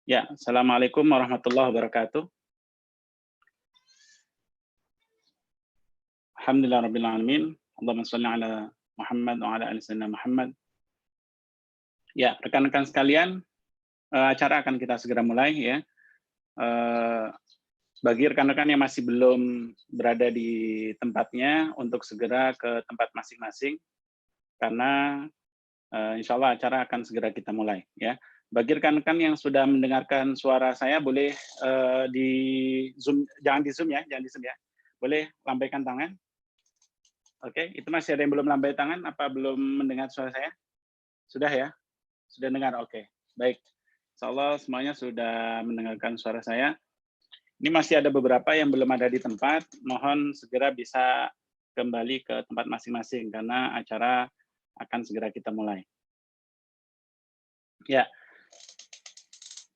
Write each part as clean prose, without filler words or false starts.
Ya, Assalamualaikum warahmatullahi wabarakatuh. Alhamdulillahirrahmanirrahim. Allahumma sholli ala Muhammad wa ala ali sayyidina Muhammad. Ya, rekan-rekan sekalian, acara akan kita segera mulai ya. Bagi rekan-rekan yang masih belum berada di tempatnya, untuk segera ke tempat masing-masing, karena insya Allah acara akan segera kita mulai ya. Bagi rekan-rekan yang sudah mendengarkan suara saya, boleh di Zoom, jangan di Zoom ya, boleh lambaikan tangan. Oke, itu masih ada yang belum lambai tangan, apa belum mendengar suara saya? Sudah ya? Sudah dengar, oke. Baik, insya Allah semuanya sudah mendengarkan suara saya. Ini masih ada beberapa yang belum ada di tempat, mohon segera bisa kembali ke tempat masing-masing, karena acara akan segera kita mulai. Ya,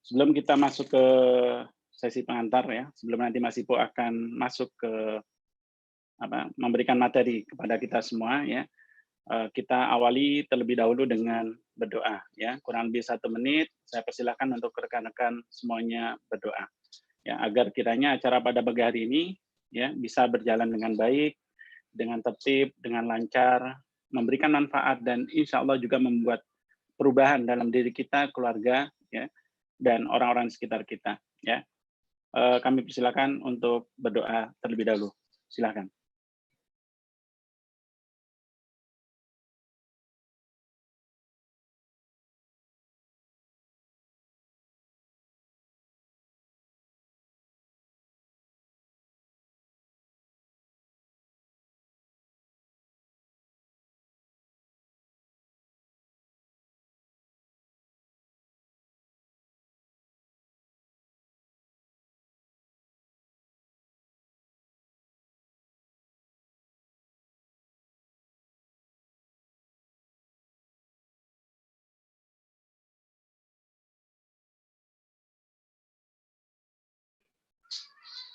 sebelum kita masuk ke sesi pengantar ya, sebelum nanti Mas Ipo akan masuk ke memberikan materi kepada kita semua ya, kita awali terlebih dahulu dengan berdoa ya, kurang lebih 1 menit. Saya persilahkan untuk rekan-rekan semuanya berdoa ya, agar kiranya acara pada pagi hari ini ya bisa berjalan dengan baik, dengan tertib, dengan lancar, memberikan manfaat, dan insya Allah juga membuat perubahan dalam diri kita, keluarga ya, dan orang-orang di sekitar kita ya. Kami persilakan untuk berdoa terlebih dahulu. Silakan.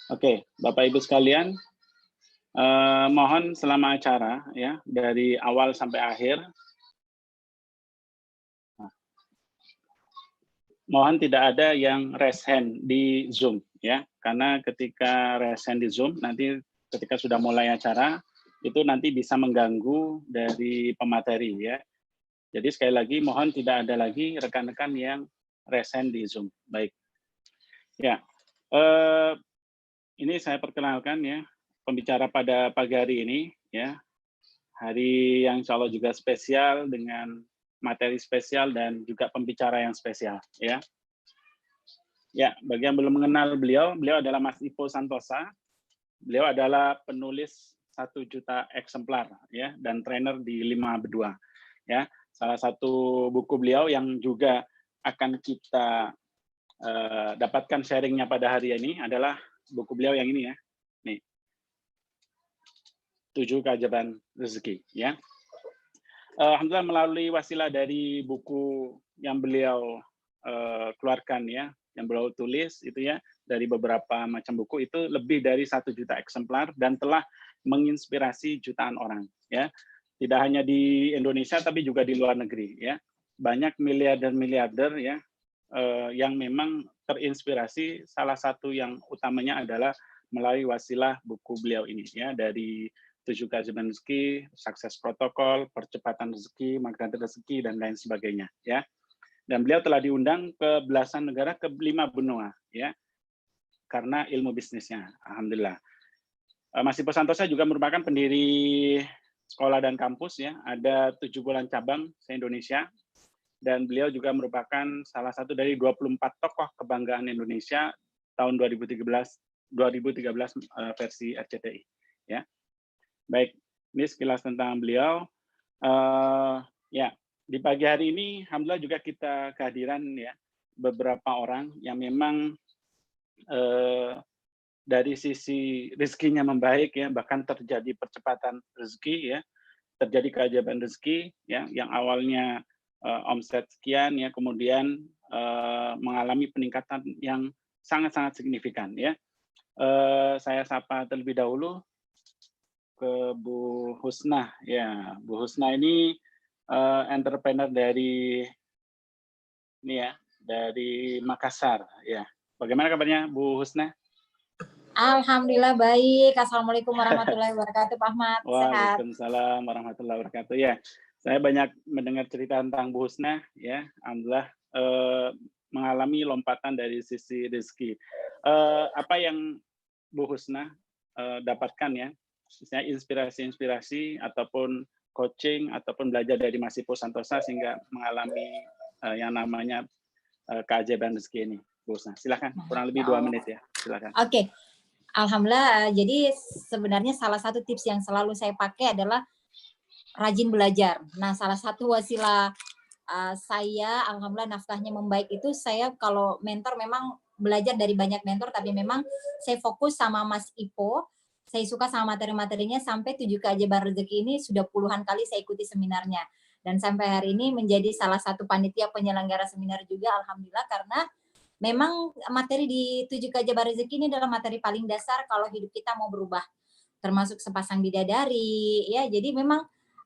Oke, Bapak Ibu sekalian, mohon selama acara ya, dari awal sampai akhir, mohon tidak ada yang raise hand di Zoom ya, karena ketika raise hand di Zoom nanti ketika sudah mulai acara itu nanti bisa mengganggu dari pemateri ya. Jadi sekali lagi mohon tidak ada lagi rekan-rekan yang raise hand di Zoom. Baik. Ya. Ini saya perkenalkan ya, pembicara pada pagi hari ini ya. Hari yang insya Allah juga spesial dengan materi spesial dan juga pembicara yang spesial ya. Ya, bagi yang belum mengenal beliau adalah Mas Ipo Santosa. Beliau adalah penulis 1 juta eksemplar ya, dan trainer di 5 Bedua ya. Salah satu buku beliau yang juga akan kita dapatkan sharingnya pada hari ini adalah buku beliau yang ini ya. Nih. 7 Keajaiban Rezeki ya. Alhamdulillah melalui wasilah dari buku yang beliau keluarkan ya, yang beliau tulis itu ya, dari beberapa macam buku itu lebih dari 1 juta eksemplar dan telah menginspirasi jutaan orang ya. Tidak hanya di Indonesia tapi juga di luar negeri ya. Banyak miliarder-miliarder ya yang memang terinspirasi, salah satu yang utamanya adalah melalui wasilah buku beliau ini ya, dari 7 Keajaiban Rezeki, Sukses Protokol, Percepatan Rezeki, Magnet Rezeki, dan lain sebagainya ya. Dan beliau telah diundang ke belasan negara, ke 5 benua ya, karena ilmu bisnisnya. Alhamdulillah. Mas Ipo Santosa juga merupakan pendiri sekolah dan kampus ya, ada 17 cabang se-Indonesia, dan beliau juga merupakan salah satu dari 24 tokoh kebanggaan Indonesia tahun 2013 versi RCTI ya. Baik, ini sekilas tentang beliau. Ya, di pagi hari ini alhamdulillah juga kita kehadiran ya beberapa orang yang memang dari sisi rezekinya membaik ya, bahkan terjadi percepatan rezeki ya, terjadi keajaiban rezeki ya, yang awalnya omset sekian ya, kemudian mengalami peningkatan yang sangat-sangat signifikan ya. Saya sapa terlebih dahulu ke Bu Husna ya. Bu Husna ini entrepreneur dari ini ya, dari Makassar. Ya, bagaimana kabarnya Bu Husna? Alhamdulillah baik. Assalamualaikum warahmatullahi wabarakatuh, Pak Ahmad. Sehat. Waalaikumsalam warahmatullahi wabarakatuh. Ya, saya banyak mendengar cerita tentang Bu Husna. Ya, alhamdulillah mengalami lompatan dari sisi rezeki. Apa yang Bu Husna dapatkan ya, misalnya inspirasi-inspirasi ataupun coaching ataupun belajar dari Mas Ippo Santosa sehingga mengalami yang namanya keajaiban rezeki ini, Bu Husna. Silakan, kurang lebih 2 menit ya. Silakan. Oke. Alhamdulillah, jadi sebenarnya salah satu tips yang selalu saya pakai adalah rajin belajar. Nah, salah satu wasilah saya, alhamdulillah nafkahnya membaik itu, saya kalau mentor memang belajar dari banyak mentor, tapi memang saya fokus sama Mas Ippo, saya suka sama materi-materinya, sampai 7 keajaiban rezeki ini sudah puluhan kali saya ikuti seminarnya. Dan sampai hari ini menjadi salah satu panitia penyelenggara seminar juga, alhamdulillah, karena memang materi di 7 keajaiban rezeki ini adalah materi paling dasar kalau hidup kita mau berubah, termasuk sepasang bidadari, ya. Jadi memang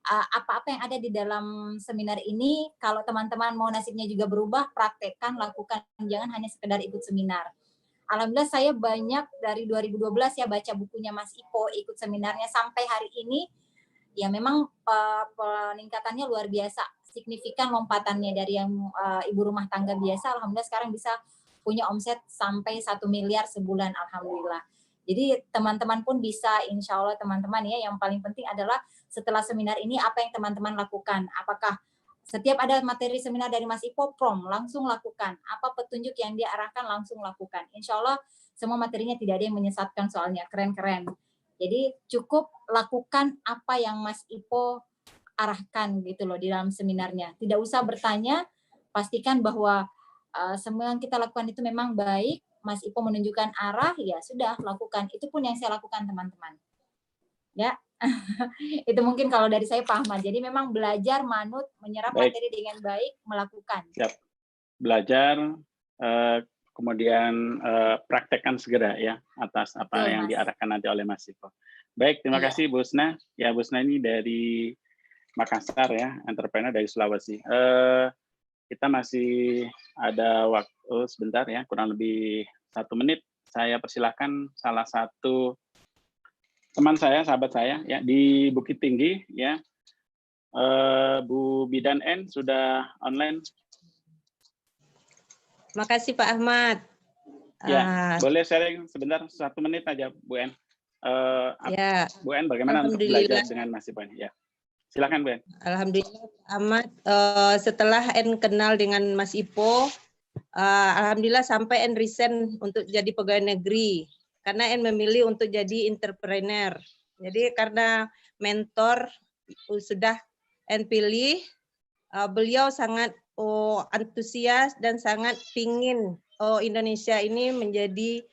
apa-apa yang ada di dalam seminar ini, kalau teman-teman mau nasibnya juga berubah, praktekkan, lakukan, jangan hanya sekedar ikut seminar. Alhamdulillah saya banyak dari 2012 ya baca bukunya Mas Ippo, ikut seminarnya sampai hari ini, ya memang peningkatannya luar biasa, signifikan lompatannya dari yang ibu rumah tangga biasa, alhamdulillah sekarang bisa punya omset sampai 1 miliar sebulan, alhamdulillah. Jadi teman-teman pun bisa, insya Allah teman-teman ya, yang paling penting adalah setelah seminar ini apa yang teman-teman lakukan. Apakah setiap ada materi seminar dari Mas Ippo, langsung lakukan. Apa petunjuk yang dia arahkan, langsung lakukan. Insya Allah semua materinya tidak ada yang menyesatkan soalnya, keren-keren. Jadi cukup lakukan apa yang Mas Ippo arahkan gitu loh di dalam seminarnya. Tidak usah bertanya, pastikan bahwa semua yang kita lakukan itu memang baik, Mas Ippo menunjukkan arah, ya sudah lakukan. Itu pun yang saya lakukan teman-teman. Ya, itu mungkin kalau dari saya Pak Ahmad. Jadi memang belajar, manut, menyerap materi dengan baik, melakukan. Siap. Belajar, kemudian praktekkan segera ya atas apa yang diarahkan nanti oleh Mas Ippo. Baik, terima kasih Bu Husna. Ya, Bu Husna ini dari Makassar ya, entrepreneur dari Sulawesi. Kita masih ada waktu sebentar ya, kurang lebih 1 menit. Saya persilahkan salah satu teman saya, sahabat saya ya di Bukit Tinggi ya, Bu Bidan N sudah online. Makasih Pak Ahmad. Ya, boleh sharing sebentar 1 menit aja Bu N. Ya. Bu N bagaimana untuk belajar dengan Mas Ippo ini? Ya. Silakan Bu N. Alhamdulillah Ahmad, setelah N kenal dengan Mas Ippo, alhamdulillah sampai N resign untuk jadi pegawai negeri karena N memilih untuk jadi entrepreneur. Jadi karena mentor sudah N pilih, beliau sangat antusias dan sangat pingin Indonesia ini menjadi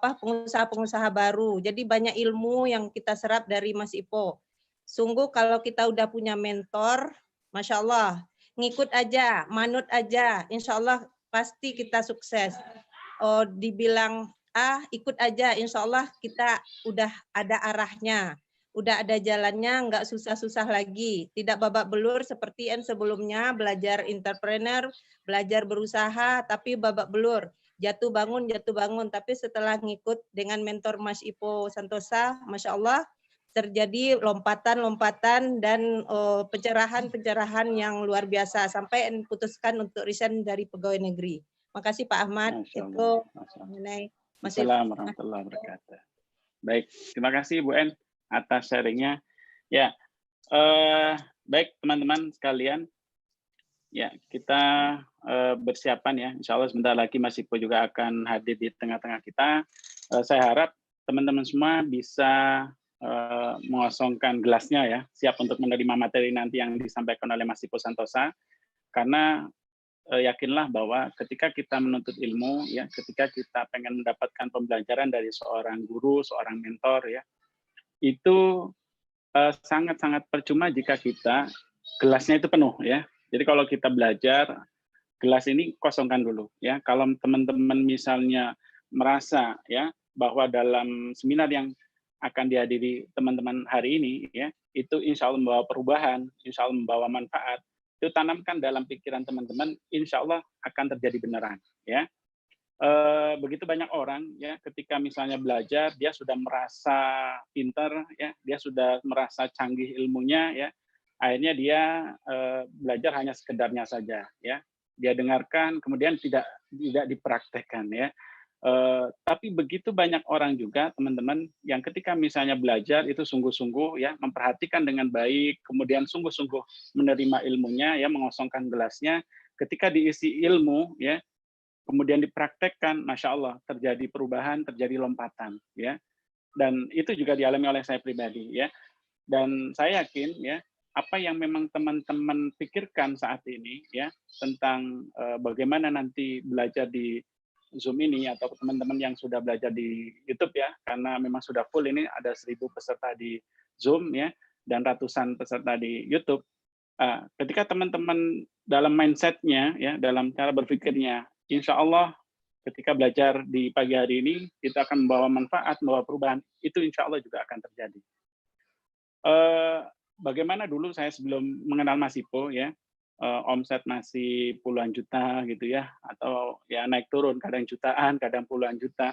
pengusaha-pengusaha baru. Jadi banyak ilmu yang kita serap dari Mas Ippo. Sungguh kalau kita udah punya mentor, Masya Allah, ngikut aja, manut aja, Insya Allah pasti kita sukses. Dibilang ikut aja, Insya Allah kita udah ada arahnya, udah ada jalannya, nggak susah-susah lagi, tidak babak belur seperti N sebelumnya, belajar entrepreneur, belajar berusaha, tapi babak belur, jatuh bangun, tapi setelah ngikut dengan mentor Mas Ippo Santosa, Masya Allah, terjadi lompatan-lompatan dan pencerahan-pencerahan yang luar biasa sampai putuskan untuk resign dari pegawai negeri. Makasih Pak Ahmad. Itu mengenai Assalamualaikum warahmatullahi wabarakatuh. Baik, terima kasih Bu N atas sharingnya. Ya, baik teman-teman sekalian. Ya, kita bersiapan ya. Insya Allah sebentar lagi Mas Ippo juga akan hadir di tengah-tengah kita. Saya harap teman-teman semua bisa mengosongkan gelasnya ya, siap untuk menerima materi nanti yang disampaikan oleh Mas Ippo Santosa, karena yakinlah bahwa ketika kita menuntut ilmu ya, ketika kita pengen mendapatkan pembelajaran dari seorang guru, seorang mentor ya, itu sangat-sangat percuma jika kita gelasnya itu penuh ya. Jadi kalau kita belajar, gelas ini kosongkan dulu ya. Kalau teman-teman misalnya merasa ya bahwa dalam seminar yang akan dihadiri teman-teman hari ini ya, itu insya Allah membawa perubahan, insya Allah membawa manfaat, itu tanamkan dalam pikiran teman-teman, insya Allah akan terjadi beneran. Ya, begitu banyak orang ya ketika misalnya belajar dia sudah merasa pinter ya, dia sudah merasa canggih ilmunya ya, akhirnya dia belajar hanya sekedarnya saja ya, dia dengarkan kemudian tidak dipraktekkan ya. Tapi begitu banyak orang juga teman-teman yang ketika misalnya belajar itu sungguh-sungguh ya, memperhatikan dengan baik, kemudian sungguh-sungguh menerima ilmunya ya, mengosongkan gelasnya, ketika diisi ilmu ya, kemudian dipraktekkan, masya Allah terjadi perubahan, terjadi lompatan, ya. Dan itu juga dialami oleh saya pribadi, ya. Dan saya yakin, ya, apa yang memang teman-teman pikirkan saat ini, ya, tentang bagaimana nanti belajar di Zoom ini atau teman-teman yang sudah belajar di YouTube, ya, karena memang sudah full ini ada 1000 peserta di Zoom, ya, dan ratusan peserta di YouTube. Ketika teman-teman dalam mindset-nya, ya, dalam cara berpikirnya, insya Allah ketika belajar di pagi hari ini, kita akan membawa manfaat, membawa perubahan, itu insya Allah juga akan terjadi. Bagaimana dulu saya sebelum mengenal Mas Ipo, ya, omset masih puluhan juta gitu ya, atau ya naik turun, kadang jutaan, kadang puluhan juta.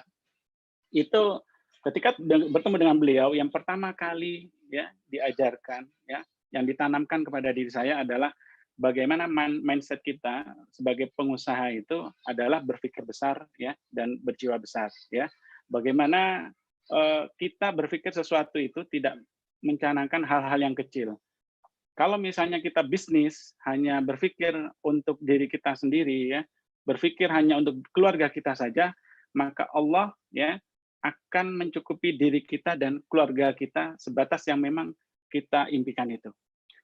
Itu ketika bertemu dengan beliau, yang pertama kali ya diajarkan, ya, yang ditanamkan kepada diri saya adalah bagaimana mindset kita sebagai pengusaha itu adalah berpikir besar ya dan berjiwa besar ya. Bagaimana kita berpikir sesuatu itu tidak mencanangkan hal-hal yang kecil. Kalau misalnya kita bisnis hanya berpikir untuk diri kita sendiri ya, berpikir hanya untuk keluarga kita saja, maka Allah ya akan mencukupi diri kita dan keluarga kita sebatas yang memang kita impikan itu.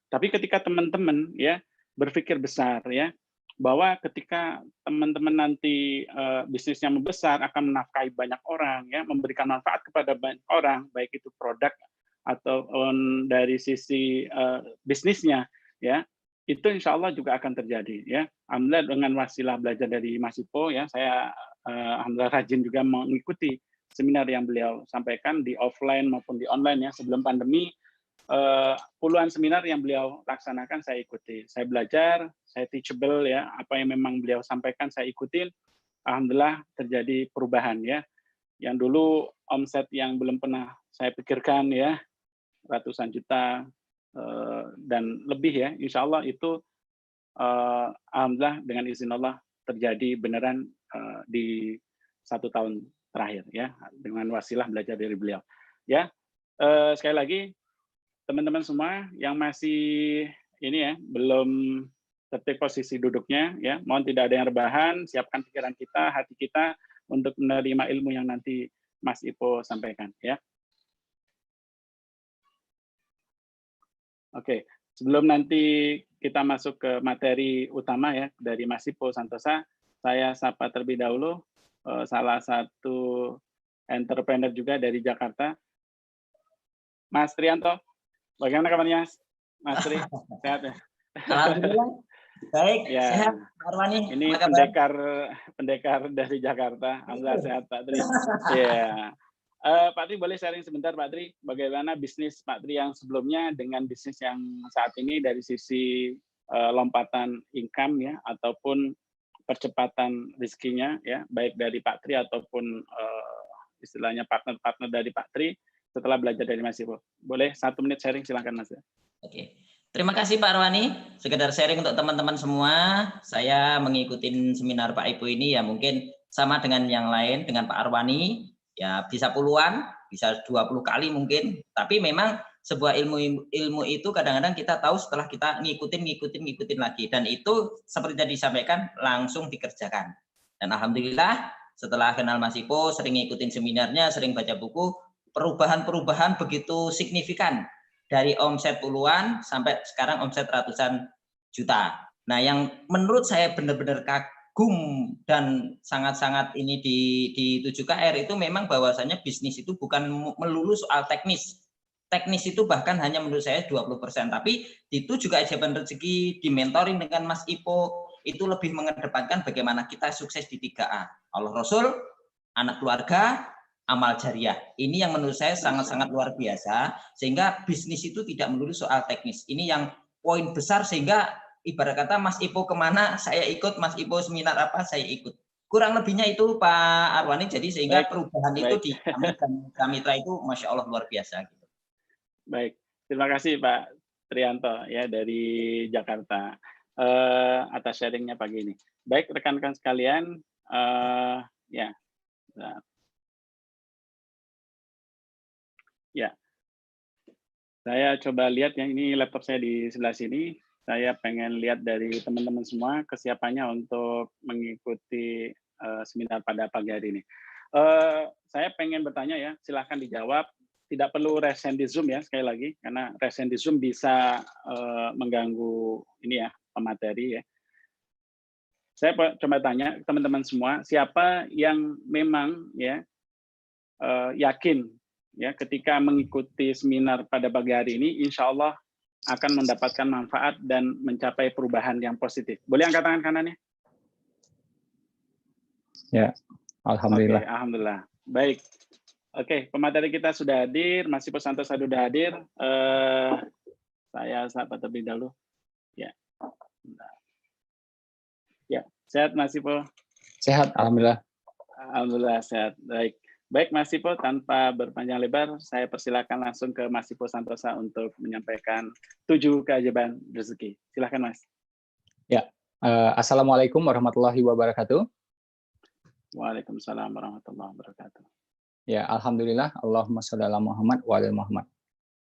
Tapi ketika teman-teman ya berpikir besar ya, bahwa ketika teman-teman nanti bisnisnya membesar akan menafkahi banyak orang ya, memberikan manfaat kepada banyak orang, baik itu produk atau dari sisi bisnisnya ya, itu insya Allah juga akan terjadi ya. Alhamdulillah dengan wasilah belajar dari Mas Ipo ya, saya alhamdulillah rajin juga mengikuti seminar yang beliau sampaikan di offline maupun di online ya. Sebelum pandemi puluhan seminar yang beliau laksanakan saya ikuti, saya belajar, saya teachable ya, apa yang memang beliau sampaikan saya ikutin. Alhamdulillah terjadi perubahan ya. Yang dulu omset yang belum pernah saya pikirkan ya, ratusan juta dan lebih ya, insya Allah itu alhamdulillah dengan izin Allah terjadi beneran di 1 tahun terakhir ya, dengan wasilah belajar dari beliau ya. Sekali lagi teman-teman semua yang masih ini ya belum tertib posisi duduknya ya, mohon tidak ada yang rebahan, siapkan pikiran kita, hati kita untuk menerima ilmu yang nanti Mas Ipo sampaikan ya. Oke, sebelum nanti kita masuk ke materi utama ya dari Mas Ipo Santosa, saya sapa terlebih dahulu salah satu entrepreneur juga dari Jakarta, Mas Trianto. Bagaimana kabarnya, Mas Tri? Sehat ya? Alhamdulillah. Baik, ya. Sehat, Pak Arwani. Ini pendekar dari Jakarta. Alhamdulillah sehat, Pak Tri. Iya. Pak Tri boleh sharing sebentar, Pak Tri, bagaimana bisnis Pak Tri yang sebelumnya dengan bisnis yang saat ini dari sisi lompatan income ya, ataupun percepatan rezekinya ya, baik dari Pak Tri ataupun istilahnya partner-partner dari Pak Tri setelah belajar dari Mas Ipo. Boleh 1 menit sharing, silakan Mas. Oke. Terima kasih Pak Arwani. Sekedar sharing untuk teman-teman semua. Saya mengikuti seminar Pak Ipo ini ya mungkin sama dengan yang lain, dengan Pak Arwani. Ya bisa puluhan, bisa 20 kali mungkin. Tapi memang sebuah ilmu itu kadang-kadang kita tahu setelah kita ngikutin lagi. Dan itu seperti tadi disampaikan langsung dikerjakan. Dan alhamdulillah setelah kenal Mas Ipo, sering ngikutin seminarnya, sering baca buku, perubahan-perubahan begitu signifikan. Dari omset puluhan sampai sekarang omset ratusan juta. Nah yang menurut saya benar-benar kagum dan sangat-sangat ini di 7KR itu memang bahwasannya bisnis itu bukan melulu soal teknis. Teknis itu bahkan hanya menurut saya 20%. Tapi itu juga ajaban rezeki, di mentoring dengan Mas Ipo, itu lebih mengedepankan bagaimana kita sukses di 3A. Allah Rasul, anak keluarga, amal jariah. Ini yang menurut saya sangat-sangat luar biasa, sehingga bisnis itu tidak melulu soal teknis. Ini yang poin besar sehingga ibarat kata Mas Ipo kemana saya ikut, Mas Ipo seminar apa saya ikut. Kurang lebihnya itu Pak Arwani, jadi sehingga perubahan itu di kami dan Mitra itu Masya Allah luar biasa. Gitu. Baik, terima kasih Pak Trianto ya dari Jakarta atas sharingnya pagi ini. Baik rekan-rekan sekalian, ya, saya coba lihat ya, ini laptop saya di sebelah sini. Saya pengen lihat dari teman-teman semua kesiapannya untuk mengikuti seminar pada pagi hari ini. Saya pengen bertanya ya, silahkan dijawab. Tidak perlu resen di Zoom ya, sekali lagi, karena resen di Zoom bisa mengganggu ini ya, pemateri ya. Saya coba tanya teman-teman semua, siapa yang memang ya yakin ya ketika mengikuti seminar pada pagi hari ini, insya Allah akan mendapatkan manfaat dan mencapai perubahan yang positif. Boleh angkat tangan kanannya? Ya, alhamdulillah. Oke, alhamdulillah. Baik. Oke, pemateri kita sudah hadir, Mas Ipo Santosa sudah hadir. Saya sahabat terlebih dahulu. Ya. Ya, sehat Mas Ipo? Sehat, alhamdulillah. Alhamdulillah sehat. Baik. Baik Mas Ipo, tanpa berpanjang lebar, saya persilakan langsung ke Mas Ipo Santosa untuk menyampaikan 7 keajaiban rezeki. Silakan Mas. Ya, Assalamualaikum warahmatullahi wabarakatuh. Waalaikumsalam warahmatullahi wabarakatuh. Ya, alhamdulillah. Allahumma sholli ala Muhammad wa ala Muhammad.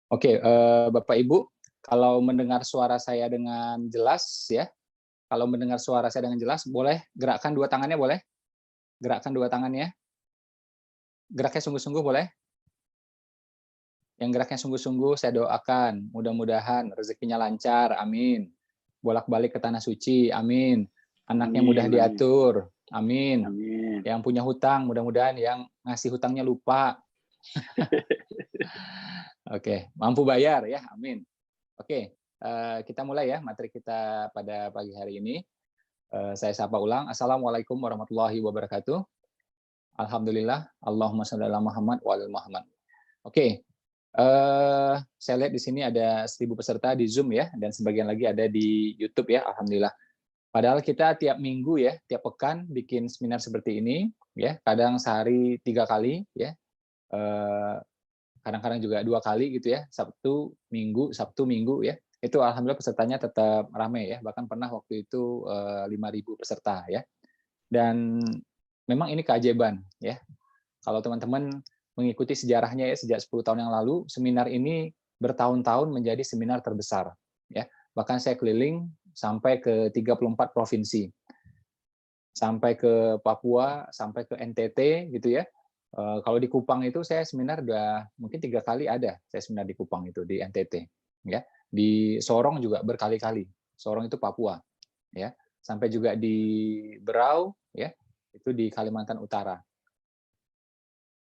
Oke, Bapak Ibu, kalau mendengar suara saya dengan jelas ya, kalau mendengar suara saya dengan jelas, boleh gerakkan dua tangannya, boleh? Gerakkan dua tangannya. Geraknya sungguh-sungguh boleh? Yang geraknya sungguh-sungguh saya doakan, mudah-mudahan rezekinya lancar, amin. Bolak-balik ke tanah suci, amin. Anaknya Amin, mudah amin. diatur, amin. Amin. Yang punya hutang, mudah-mudahan yang ngasih hutangnya lupa. Oke, mampu bayar ya, amin. Oke, kita mulai ya materi kita pada pagi hari ini. Saya sapa ulang. Assalamualaikum warahmatullahi wabarakatuh. Alhamdulillah, Allahumma sholli ala Muhammad wa ala Muhammad. Oke, saya lihat di sini ada 1000 peserta di Zoom ya, dan sebagian lagi ada di YouTube ya, alhamdulillah. Padahal kita tiap minggu ya, tiap pekan bikin seminar seperti ini ya, kadang sehari 3 kali ya, kadang-kadang juga 2 kali gitu ya, Sabtu Minggu ya. Itu alhamdulillah pesertanya tetap ramai ya, bahkan pernah waktu itu 5.000 peserta ya. Dan memang ini keajaiban ya. Kalau teman-teman mengikuti sejarahnya ya, sejak 10 tahun yang lalu, seminar ini bertahun-tahun menjadi seminar terbesar ya. Bahkan saya keliling sampai ke 34 provinsi. Sampai ke Papua, sampai ke NTT gitu ya. Kalau di Kupang itu saya seminar udah mungkin 3 kali ada saya seminar di Kupang itu, di NTT ya. Di Sorong juga berkali-kali. Sorong itu Papua ya. Sampai juga di Berau ya, itu di Kalimantan Utara.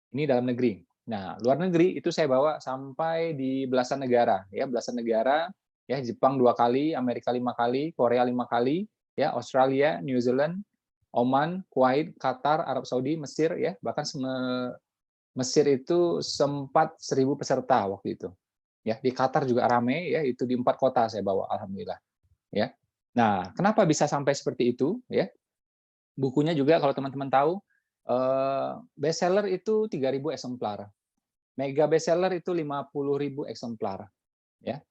Ini dalam negeri. Nah, luar negeri itu saya bawa sampai di belasan negara ya, belasan negara ya, Jepang 2 kali, Amerika 5 kali, Korea 5 kali ya, Australia, New Zealand, Oman, Kuwait, Qatar, Arab Saudi, Mesir ya, bahkan Mesir itu sempat 1000 peserta waktu itu. Ya, di Qatar juga ramai ya, itu di 4 kota saya bawa alhamdulillah. Ya. Nah, kenapa bisa sampai seperti itu ya? Bukunya juga kalau teman-teman tahu, bestseller itu 3.000 eksemplar. Mega bestseller itu 50.000 eksemplar. Ya.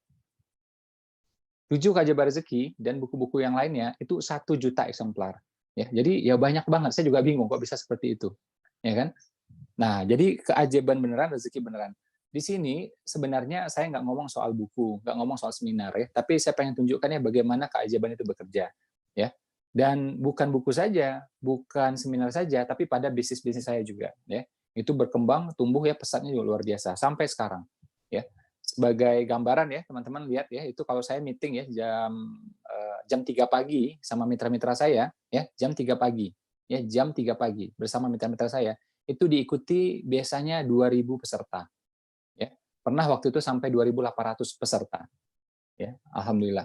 7 keajaiban rezeki dan buku-buku yang lainnya itu 1 juta eksemplar. Ya, jadi ya banyak banget. Saya juga bingung kok bisa seperti itu. Ya kan? Nah, jadi keajaiban beneran, rezeki beneran. Di sini sebenarnya saya nggak ngomong soal buku, nggak ngomong soal seminar ya, tapi saya pengen tunjukkan ya bagaimana keajaiban itu bekerja. Ya. Dan bukan buku saja, bukan seminar saja, tapi pada bisnis-bisnis saya juga. Ya. Itu berkembang, tumbuh ya, pesatnya juga luar biasa sampai sekarang. Ya. Sebagai gambaran ya, teman-teman lihat ya, itu kalau saya meeting ya jam 3 pagi sama mitra-mitra saya, ya jam 3 pagi, ya jam 3 pagi bersama mitra-mitra saya, itu diikuti biasanya 2.000 peserta. Ya. Pernah waktu itu sampai 2.800 peserta. Ya, alhamdulillah.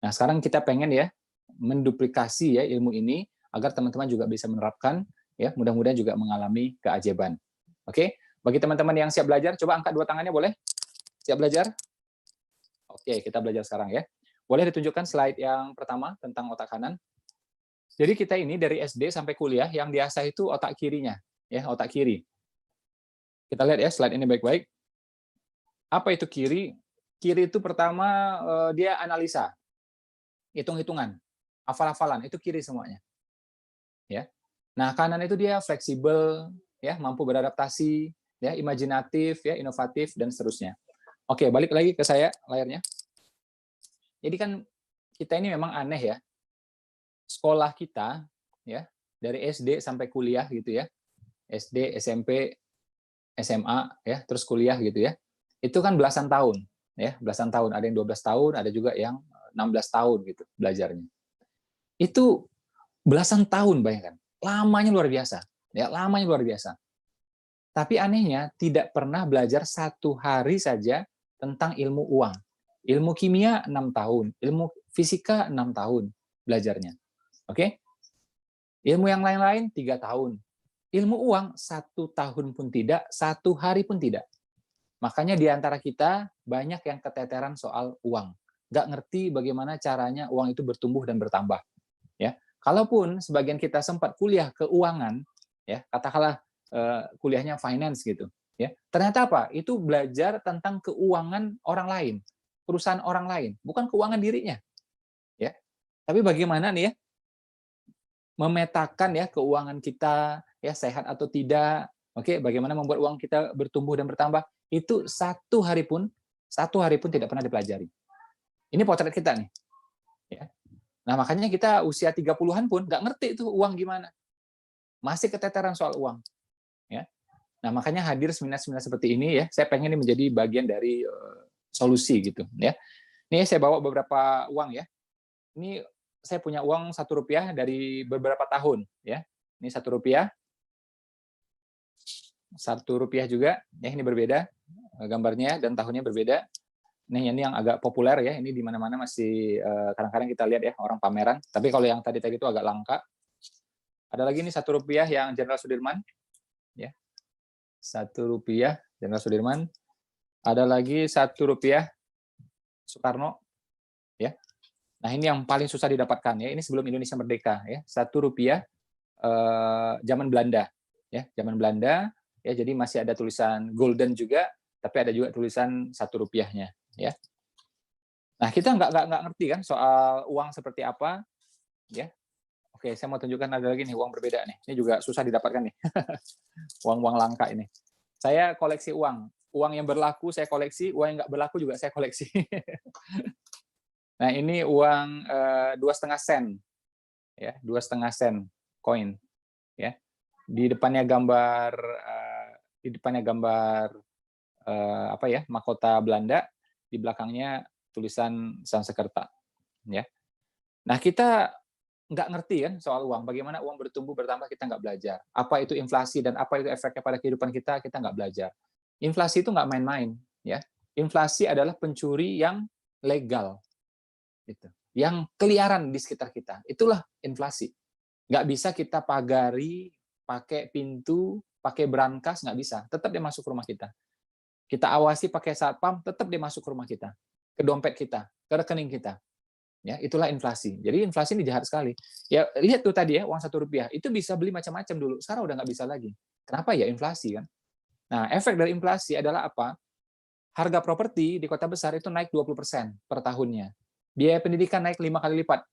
Nah, sekarang kita pengen ya menduplikasi ya ilmu ini agar teman-teman juga bisa menerapkan ya, mudah-mudahan juga mengalami keajaiban. Oke, bagi teman-teman yang siap belajar, coba angkat 2 tangannya boleh? Siap belajar? Oke, kita belajar sekarang ya. Boleh ditunjukkan slide yang pertama tentang otak kanan. Jadi kita ini dari SD sampai kuliah yang diasah itu otak kirinya, ya, otak kiri. Kita lihat ya slide ini baik-baik. Apa itu kiri? Kiri itu pertama dia analisa, hitung-hitungan, hafal-hafalan, itu kiri semuanya. Ya. Nah, kanan itu dia fleksibel, ya, mampu beradaptasi, ya, imajinatif, ya, inovatif dan seterusnya. Oke, balik lagi ke saya layarnya. Jadi kan kita ini memang aneh ya. Sekolah kita ya, dari SD sampai kuliah gitu ya. SD, SMP, SMA ya, terus kuliah gitu ya. Itu kan belasan tahun, ya, belasan tahun. Ada yang 12 tahun, ada juga yang 16 tahun gitu belajarnya. Itu belasan tahun, bayangkan. Lamanya luar biasa, ya, lamanya luar biasa. Tapi anehnya tidak pernah belajar 1 hari saja tentang ilmu uang. Ilmu kimia 6 tahun, ilmu fisika 6 tahun belajarnya. Oke? Ilmu yang lain-lain 3 tahun. Ilmu uang 1 tahun pun tidak, 1 hari pun tidak. Makanya di antara kita banyak yang keteteran soal uang. Nggak ngerti bagaimana caranya uang itu bertumbuh dan bertambah. Ya, kalaupun sebagian kita sempat kuliah keuangan, ya, katakanlah kuliahnya finance gitu, ya, ternyata apa? Itu belajar tentang keuangan orang lain, perusahaan orang lain, bukan keuangan dirinya, ya. Tapi bagaimana nih ya, memetakan ya keuangan kita ya sehat atau tidak, oke, bagaimana membuat uang kita bertumbuh dan bertambah, itu 1 hari pun tidak pernah dipelajari. Ini potret kita nih, ya. Nah, makanya kita usia 30-an pun nggak ngerti itu uang gimana. Masih keteteran soal uang. Ya. Nah, makanya hadir seminar-seminar seperti ini ya, saya pengen ini menjadi bagian dari solusi gitu ya. Ini saya bawa beberapa uang ya. Ini saya punya uang Rp1 dari beberapa tahun ya. Ini Rp1. Rp1 juga ya, ini berbeda gambarnya dan tahunnya berbeda. Ini yang agak populer ya, ini di mana-mana masih kadang-kadang kita lihat ya orang pameran. Tapi kalau yang tadi itu agak langka. Ada lagi nih Rp1 yang Jenderal Sudirman, ya, Rp1 Jenderal Sudirman. Ada lagi Rp1 Soekarno, ya. Nah ini yang paling susah didapatkan ya. Ini sebelum Indonesia merdeka ya. Rp1 zaman Belanda, ya, zaman Belanda. Ya, jadi masih ada tulisan golden juga, tapi ada juga tulisan Rp1-nya. Ya. Nah, kita nggak ngerti kan soal uang seperti apa, ya. Oke, saya mau tunjukkan ada lagi nih uang berbeda nih. Ini juga susah didapatkan nih. Uang-uang langka ini. Saya koleksi uang. Uang yang berlaku saya koleksi, uang yang nggak berlaku juga saya koleksi. Nah, ini uang 2,5 sen. Ya, 2,5 sen koin, ya. Di depannya gambar apa ya? Mahkota Belanda. Di belakangnya tulisan Sanskerta, ya. Nah, kita nggak ngerti kan soal uang. Bagaimana uang bertumbuh bertambah kita nggak belajar. Apa itu inflasi dan apa itu efeknya pada kehidupan kita nggak belajar. Inflasi itu nggak main-main, ya. Inflasi adalah pencuri yang legal, gitu. Yang keliaran di sekitar kita. Itulah inflasi. Nggak bisa kita pagari, pakai pintu, pakai brankas, nggak bisa. Tetap dia masuk ke rumah kita. Kita awasi pakai satpam, tetap dia masuk ke rumah kita, ke dompet kita, ke rekening kita. Ya, itulah inflasi. Jadi inflasi ini jahat sekali. Ya, lihat tuh tadi ya, uang Rp1 itu bisa beli macam-macam dulu. Sekarang udah nggak bisa lagi. Kenapa ya? Inflasi kan. Nah, efek dari inflasi adalah apa? Harga properti di kota besar itu naik 20% per tahunnya. Biaya pendidikan naik 5 kali lipat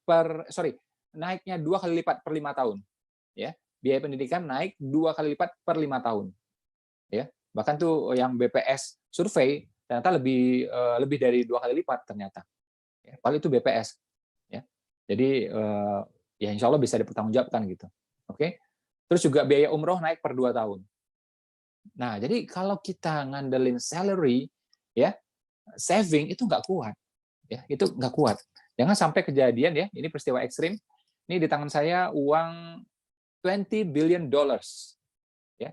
naiknya 2 kali lipat per 5 tahun. Ya, biaya pendidikan naik 2 kali lipat per 5 tahun. Ya, bahkan tuh yang BPS survei ternyata lebih dari 2 kali lipat ternyata. Ya, paling itu BPS. Ya, jadi ya insya Allah bisa dipertanggungjawabkan gitu. Oke. Terus juga biaya umroh naik per 2 tahun. Nah, jadi kalau kita ngandelin salary, ya, saving itu nggak kuat. Ya, itu nggak kuat. Jangan sampai kejadian ya, ini peristiwa ekstrim. Ini di tangan saya uang $20 billion. Ya.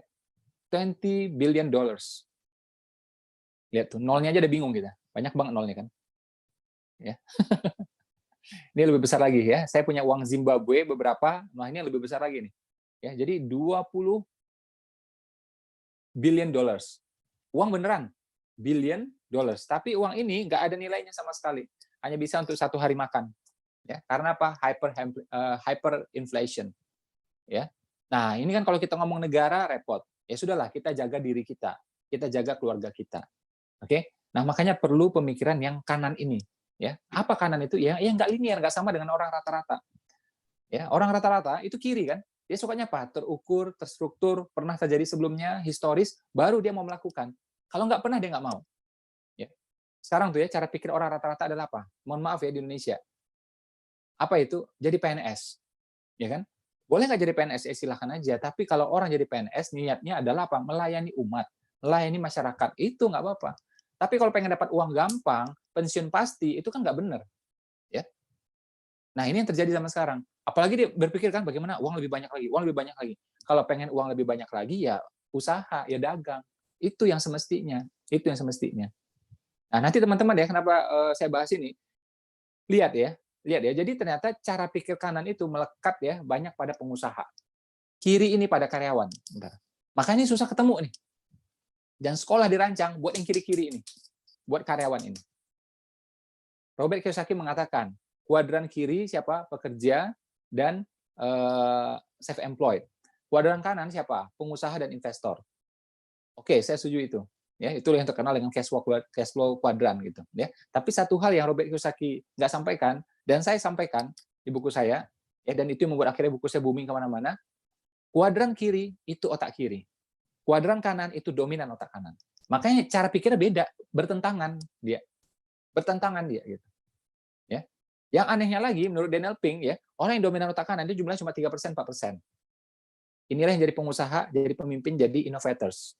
$20 billion. Lihat tuh, nolnya aja udah bingung kita. Banyak banget nolnya kan. Ya. Ini lebih besar lagi ya. Saya punya uang Zimbabwe beberapa, nah ini lebih besar lagi nih. Ya, jadi $20 billion. Uang beneran, billion dollars. Tapi uang ini nggak ada nilainya sama sekali. hanya bisa untuk 1 hari makan. Ya, karena apa? Hyperinflation. Ya. Nah, ini kan kalau kita ngomong negara repot. Ya sudahlah, kita jaga diri kita jaga keluarga kita. Oke? Nah, makanya perlu pemikiran yang kanan ini. Ya, apa kanan itu? Ya, nggak linear, nggak sama dengan orang rata-rata. Ya, orang rata-rata itu kiri kan? Dia sukanya apa? Terukur, terstruktur, pernah terjadi sebelumnya, historis, baru dia mau melakukan. Kalau nggak pernah dia nggak mau. Ya. Sekarang tuh ya cara pikir orang rata-rata adalah apa? Mohon maaf ya di Indonesia. Apa itu? Jadi PNS, ya kan? Boleh nggak jadi PNS? Silahkan aja. Tapi kalau orang jadi PNS, niatnya adalah apa? Melayani umat, melayani masyarakat. Itu nggak apa-apa. Tapi kalau pengen dapat uang gampang, pensiun pasti, itu kan nggak benar. Ya. Nah, ini yang terjadi zaman sekarang. Apalagi dia berpikir kan bagaimana uang lebih banyak lagi, uang lebih banyak lagi. Kalau pengen uang lebih banyak lagi, ya usaha, ya dagang. Itu yang semestinya. Itu yang semestinya. Nah, nanti teman-teman ya, kenapa saya bahas ini? Lihat ya. Jadi ternyata cara pikir kanan itu melekat ya banyak pada pengusaha. Kiri ini pada karyawan. Bentar. Makanya susah ketemu nih. Dan sekolah dirancang buat yang kiri-kiri ini. Buat karyawan ini. Robert Kiyosaki mengatakan, kuadran kiri siapa? Pekerja dan self-employed. Kuadran kanan siapa? Pengusaha dan investor. Oke, saya setuju itu. Ya, itu yang terkenal dengan cash flow kuadran gitu. Ya, tapi satu hal yang Robert Kiyosaki nggak sampaikan dan saya sampaikan di buku saya, ya, dan itu yang membuat akhirnya buku saya booming kemana-mana. Kuadran kiri itu otak kiri, kuadran kanan itu dominan otak kanan. Makanya cara pikirnya beda, bertentangan dia gitu. Ya, yang anehnya lagi menurut Daniel Pink ya, orang yang dominan otak kanan itu jumlahnya cuma 3%, 4%. Inilah yang jadi pengusaha, jadi pemimpin, jadi innovators.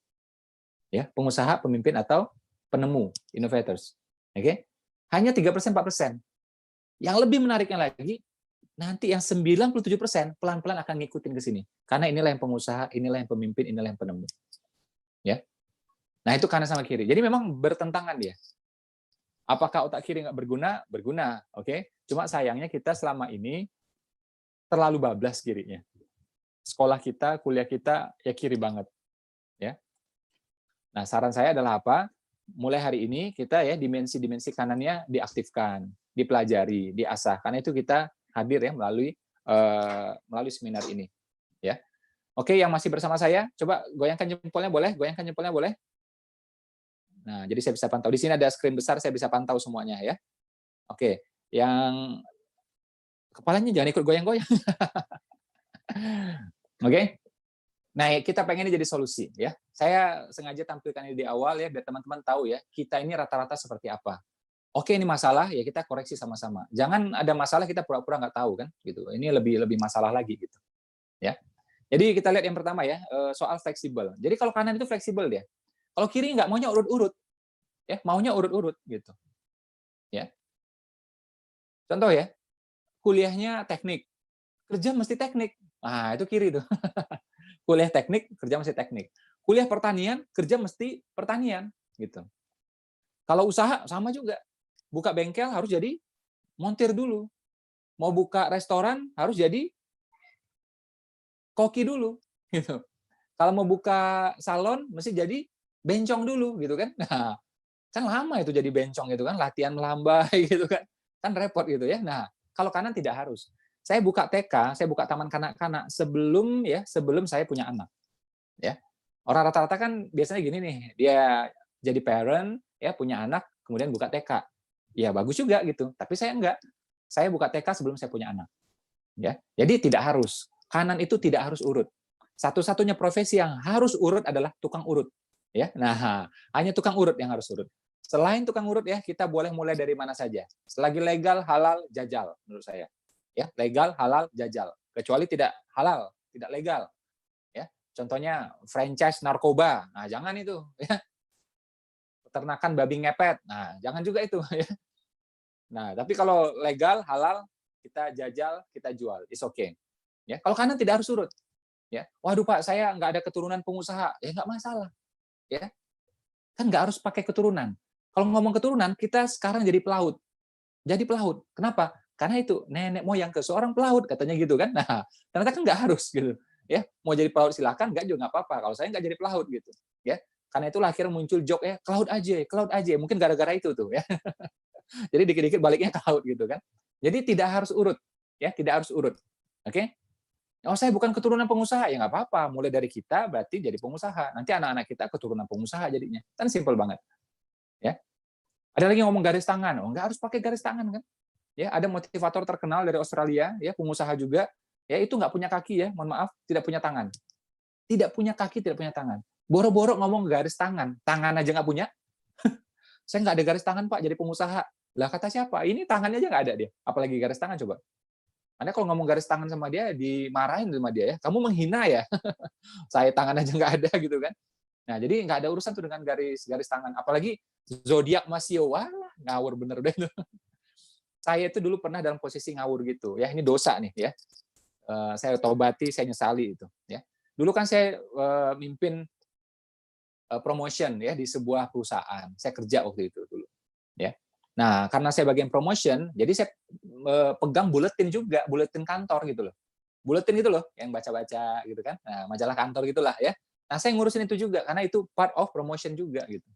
Ya, pengusaha, pemimpin atau penemu, innovators. Oke? Hanya 3%, 4%. Yang lebih menariknya lagi, nanti yang 97% pelan-pelan akan ngikutin ke sini. Karena inilah yang pengusaha, inilah yang pemimpin, inilah yang penemu. Ya. Nah, itu kanan sama kiri. Jadi memang bertentangan dia. Apakah otak kiri nggak berguna? Berguna. Oke? Cuma sayangnya kita selama ini terlalu bablas kirinya. Sekolah kita, kuliah kita, ya kiri banget. Ya. Nah, saran saya adalah apa? Mulai hari ini kita ya dimensi-dimensi kanannya diaktifkan, dipelajari, diasah. Karena itu kita hadir ya melalui seminar ini. Ya. Oke, yang masih bersama saya, coba goyangkan jempolnya boleh? Goyangkan jempolnya boleh? Nah, jadi saya bisa pantau. Di sini ada screen besar, saya bisa pantau semuanya ya. Oke, yang kepalanya jangan ikut goyang-goyang. Oke. Nah, kita pengen ini jadi solusi ya. Saya sengaja tampilkan ini di awal ya, biar teman-teman tahu ya, kita ini rata-rata seperti apa. Oke, ini masalah ya kita koreksi sama-sama. Jangan ada masalah kita pura-pura nggak tahu kan, gitu. Ini lebih masalah lagi gitu. Ya. Jadi kita lihat yang pertama ya, soal fleksibel. Jadi kalau kanan itu fleksibel dia. Kalau kiri nggak, maunya urut-urut. Ya, maunya urut-urut gitu. Ya. Contoh ya, kuliahnya teknik. Kerja mesti teknik. Nah, itu kiri tuh. Kuliah teknik, kerja mesti teknik. Kuliah pertanian, kerja mesti pertanian, gitu. Kalau usaha sama juga. Buka bengkel harus jadi montir dulu. Mau buka restoran harus jadi koki dulu, gitu. Kalau mau buka salon mesti jadi bencong dulu, gitu kan. Nah, kan lama itu jadi bencong gitu kan, latihan melambai gitu kan. Kan repot gitu ya. Nah, kalau kanan tidak harus. Saya buka TK, saya buka taman kanak-kanak sebelum saya punya anak. Ya. Orang rata-rata kan biasanya gini nih, dia jadi parent, ya punya anak, kemudian buka TK. Ya bagus juga gitu, tapi saya enggak. Saya buka TK sebelum saya punya anak. Ya. Jadi tidak harus. Kanan itu tidak harus urut. Satu-satunya profesi yang harus urut adalah tukang urut. Ya. Nah, hanya tukang urut yang harus urut. Selain tukang urut ya, kita boleh mulai dari mana saja. Selagi legal, halal, jajal menurut saya. Ya, legal, halal, jajal. Kecuali tidak halal, tidak legal. Ya, contohnya franchise narkoba. Nah, jangan itu, ya. Peternakan babi ngepet. Nah, jangan juga itu, ya. Nah, tapi kalau legal, halal, kita jajal, kita jual. It's okay. Ya, kalau kanan tidak harus urut. Ya, waduh Pak, saya nggak ada keturunan pengusaha. Ya nggak masalah. Ya, kan nggak harus pakai keturunan. Kalau ngomong keturunan, kita sekarang jadi pelaut. Jadi pelaut. Kenapa? Karena itu nenek moyang ke seorang pelaut katanya gitu kan. Nah, ternyata kan nggak harus gitu. Ya, mau jadi pelaut silakan, nggak juga nggak apa-apa. Kalau saya nggak jadi pelaut gitu. Ya, karena itulah akhirnya muncul joke ya, ke laut aja. Mungkin gara-gara itu tuh ya. Jadi dikit-dikit baliknya ke laut gitu kan. Jadi tidak harus urut, ya, tidak harus urut. Oke? Oh, saya bukan keturunan pengusaha, ya nggak apa-apa. Mulai dari kita berarti jadi pengusaha. Nanti anak-anak kita keturunan pengusaha jadinya. Kan simpel banget. Ya. Ada lagi ngomong garis tangan. Oh, nggak harus pakai garis tangan kan? Ya, ada motivator terkenal dari Australia, ya, pengusaha juga. Ya, itu nggak punya kaki ya, mohon maaf, tidak punya tangan. Tidak punya kaki, tidak punya tangan. Boro-boro ngomong garis tangan aja nggak punya. Saya nggak ada garis tangan, Pak, jadi pengusaha. Lah, kata siapa? Ini tangannya aja nggak ada dia. Apalagi garis tangan, coba. Anda kalau ngomong garis tangan sama dia, dimarahin sama dia ya. Kamu menghina ya. Saya tangan aja nggak ada gitu kan. Nah, jadi nggak ada urusan tuh dengan garis tangan. Apalagi zodiak Masio. Wah, ngawur bener deh itu. Saya itu dulu pernah dalam posisi ngawur gitu. Ya, ini dosa nih ya. Saya tobati, saya nyesali itu. Ya. Dulu kan saya mimpin promotion ya di sebuah perusahaan. Saya kerja waktu itu dulu. Ya. Nah, karena saya bagian promotion, jadi saya pegang buletin juga, buletin kantor gitu loh. Buletin itu loh, yang baca-baca gitu kan. Nah, majalah kantor gitulah ya. Nah, saya ngurusin itu juga, karena itu part of promotion juga gitu.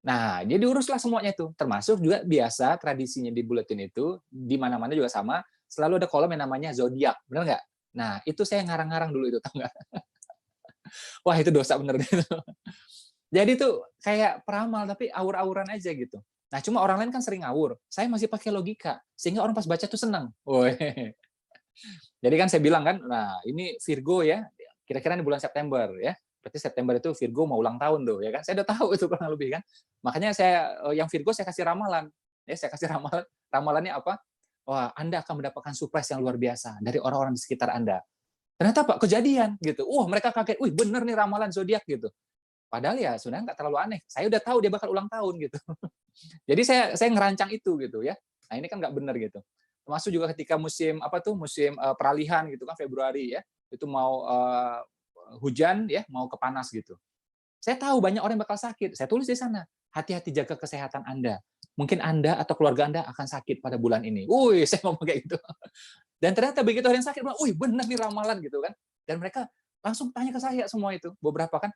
Nah, jadi uruslah semuanya itu. Termasuk juga biasa tradisinya di buletin itu, di mana-mana juga sama, selalu ada kolom yang namanya zodiak, benar nggak? Nah, itu saya ngarang-ngarang dulu itu, tahu nggak? Wah, itu dosa bener gitu. Jadi tuh kayak peramal, tapi aur-auran aja gitu. Nah, cuma orang lain kan sering ngawur. Saya masih pakai logika, sehingga orang pas baca tuh senang. Jadi kan saya bilang kan, nah ini Virgo ya, kira-kira di bulan September ya. Berarti September itu Virgo mau ulang tahun tuh, ya kan? Saya udah tahu itu kurang lebih kan. Makanya saya yang Virgo saya kasih ramalan. Ya, saya kasih ramalan. Ramalannya apa? Wah, Anda akan mendapatkan surprise yang luar biasa dari orang-orang di sekitar Anda. Ternyata Pak kejadian gitu. Mereka kaget. Wih, bener nih ramalan zodiak gitu. Padahal ya sebenarnya nggak terlalu aneh. Saya udah tahu dia bakal ulang tahun gitu. Jadi saya ngerancang itu gitu ya. Nah, ini kan nggak benar gitu. Termasuk juga ketika musim peralihan gitu kan Februari ya. Itu mau hujan ya, mau ke panas gitu. Saya tahu banyak orang yang bakal sakit. Saya tulis di sana, hati-hati jaga kesehatan Anda. Mungkin Anda atau keluarga Anda akan sakit pada bulan ini. Saya ngomong kayak gitu. Dan ternyata begitu orang sakit, benar nih ramalan gitu kan. Dan mereka langsung tanya ke saya semua itu. Beberapa kan,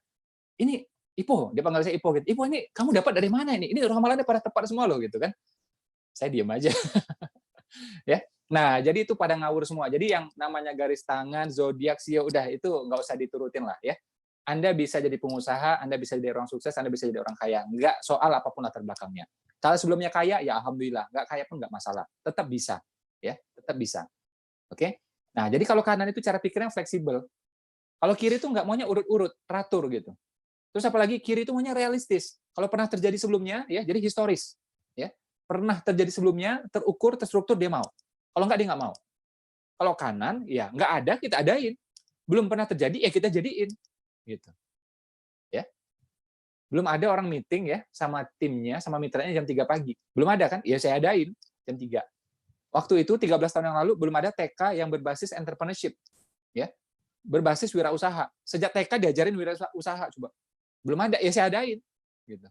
ini Ipo, dia panggil saya Ipo gitu. Ipo, ini kamu dapat dari mana ini? Ini ramalannya pada tepat semua loh gitu kan. Saya diam aja. Ya. Nah, jadi itu pada ngawur semua. Jadi yang namanya garis tangan, zodiak, sio, udah itu nggak usah diturutin lah ya. Anda bisa jadi pengusaha, Anda bisa jadi orang sukses, Anda bisa jadi orang kaya. Nggak soal apapun latar belakangnya. Kalau sebelumnya kaya, ya alhamdulillah. Nggak kaya pun nggak masalah. Tetap bisa. Ya, tetap bisa. Oke? Nah, jadi kalau kanan itu cara pikirnya fleksibel. Kalau kiri itu nggak maunya urut-urut, teratur gitu. Terus apalagi kiri itu maunya realistis. Kalau pernah terjadi sebelumnya, ya jadi historis. Ya, pernah terjadi sebelumnya, terukur, terstruktur, dia mau. Kalau nggak, dia nggak mau. Kalau kanan, ya nggak ada, kita adain. Belum pernah terjadi, ya kita jadiin. Gitu. Ya. Belum ada orang meeting ya sama timnya, sama mitranya jam 3 pagi. Belum ada kan? Ya saya adain jam 3. Waktu itu 13 tahun yang lalu belum ada TK yang berbasis entrepreneurship. Ya. Berbasis wirausaha. Sejak TK diajarin wirausaha coba. Belum ada, ya saya adain gitu.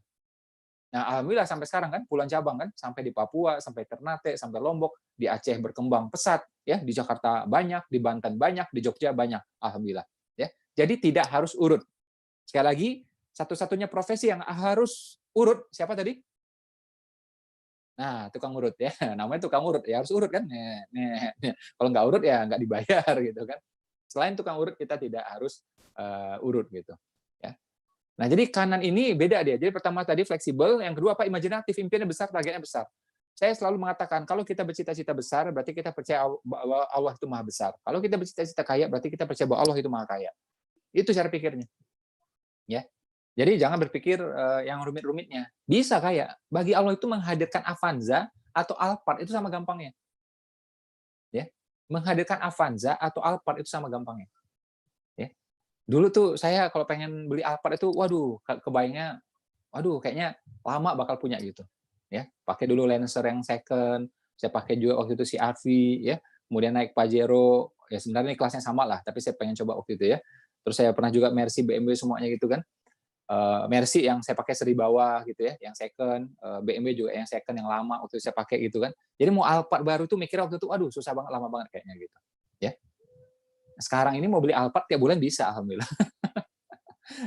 Nah, alhamdulillah sampai sekarang kan puluhan cabang kan, sampai di Papua, sampai Ternate, sampai Lombok, di Aceh berkembang pesat ya, di Jakarta banyak, di Banten banyak, di Jogja banyak, alhamdulillah ya. Jadi tidak harus urut. Sekali lagi, satu-satunya profesi yang harus urut siapa tadi? Nah, tukang urut ya. Namanya tukang urut, ya harus urut kan. Kalau nggak urut ya nggak dibayar gitu kan. Selain tukang urut kita tidak harus urut gitu. Nah, jadi kanan ini beda dia. Jadi pertama tadi fleksibel, yang kedua apa? Imajinatif, impiannya besar, targetnya besar. Saya selalu mengatakan, kalau kita bercita-cita besar, berarti kita percaya bahwa Allah itu maha besar. Kalau kita bercita-cita kaya, berarti kita percaya bahwa Allah itu maha kaya. Itu cara pikirnya. Ya. Jadi jangan berpikir yang rumit-rumitnya. Bisa kaya. Bagi Allah itu menghadirkan Avanza atau Alphard itu sama gampangnya. Ya. Menghadirkan Avanza atau Alphard itu sama gampangnya. Dulu tuh saya kalau pengen beli Alphard itu, waduh, kebayangnya, waduh, kayaknya lama bakal punya gitu. Ya, pakai dulu Lancer yang second, saya pakai juga waktu itu CR-V, ya, kemudian naik Pajero, ya sebenarnya kelasnya sama lah, tapi saya pengen coba waktu itu ya. Terus saya pernah juga Mercy, BMW semuanya gitu kan. Mercy yang saya pakai seri bawah gitu ya, yang second, BMW juga yang second yang lama waktu itu saya pakai gitu kan. Jadi mau Alphard baru tuh mikir waktu itu, aduh susah banget, lama banget kayaknya gitu. Ya. Sekarang ini mau beli Alphard tiap bulan bisa, alhamdulillah.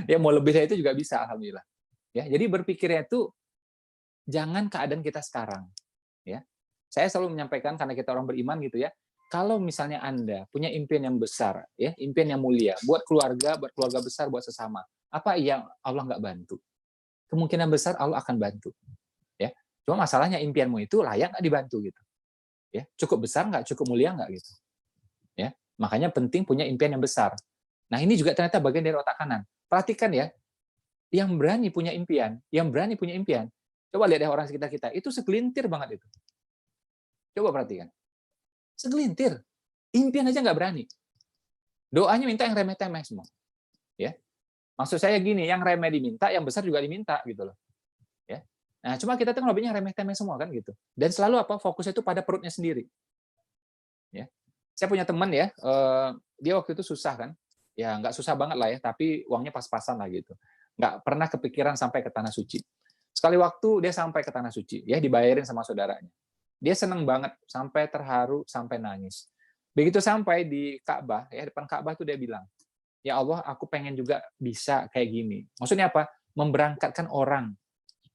Ya mau lebih dari itu juga bisa, alhamdulillah. Ya, jadi berpikirnya itu jangan keadaan kita sekarang. Ya, saya selalu menyampaikan karena kita orang beriman gitu ya. Kalau misalnya Anda punya impian yang besar, ya, impian yang mulia, buat keluarga besar, buat sesama, apa yang Allah nggak bantu? Kemungkinan besar Allah akan bantu. Ya, cuma masalahnya impianmu itu layak nggak dibantu gitu. Ya, cukup besar nggak, cukup mulia nggak gitu. Ya, makanya penting punya impian yang besar. Nah, ini juga ternyata bagian dari otak kanan. Perhatikan ya, yang berani punya impian, coba lihat ya orang sekitar kita, itu segelintir banget itu. Coba perhatikan. Segelintir. Impian aja nggak berani. Doanya minta yang remeh-temeh semua. Ya. Maksud saya gini, yang remeh diminta, yang besar juga diminta gitu loh. Ya. Nah, cuma kita tuh lebihnya remeh-temeh semua kan gitu. Dan selalu apa? Fokusnya itu pada perutnya sendiri. Ya. Saya punya teman ya, dia waktu itu susah kan. Ya nggak susah banget lah ya, tapi uangnya pas-pasan lah gitu. Nggak pernah kepikiran sampai ke Tanah Suci. Sekali waktu dia sampai ke Tanah Suci, ya dibayarin sama saudaranya. Dia seneng banget, sampai terharu, sampai nangis. Begitu sampai di Ka'bah, ya depan Ka'bah tuh dia bilang, ya Allah, aku pengen juga bisa kayak gini. Maksudnya apa? Memberangkatkan orang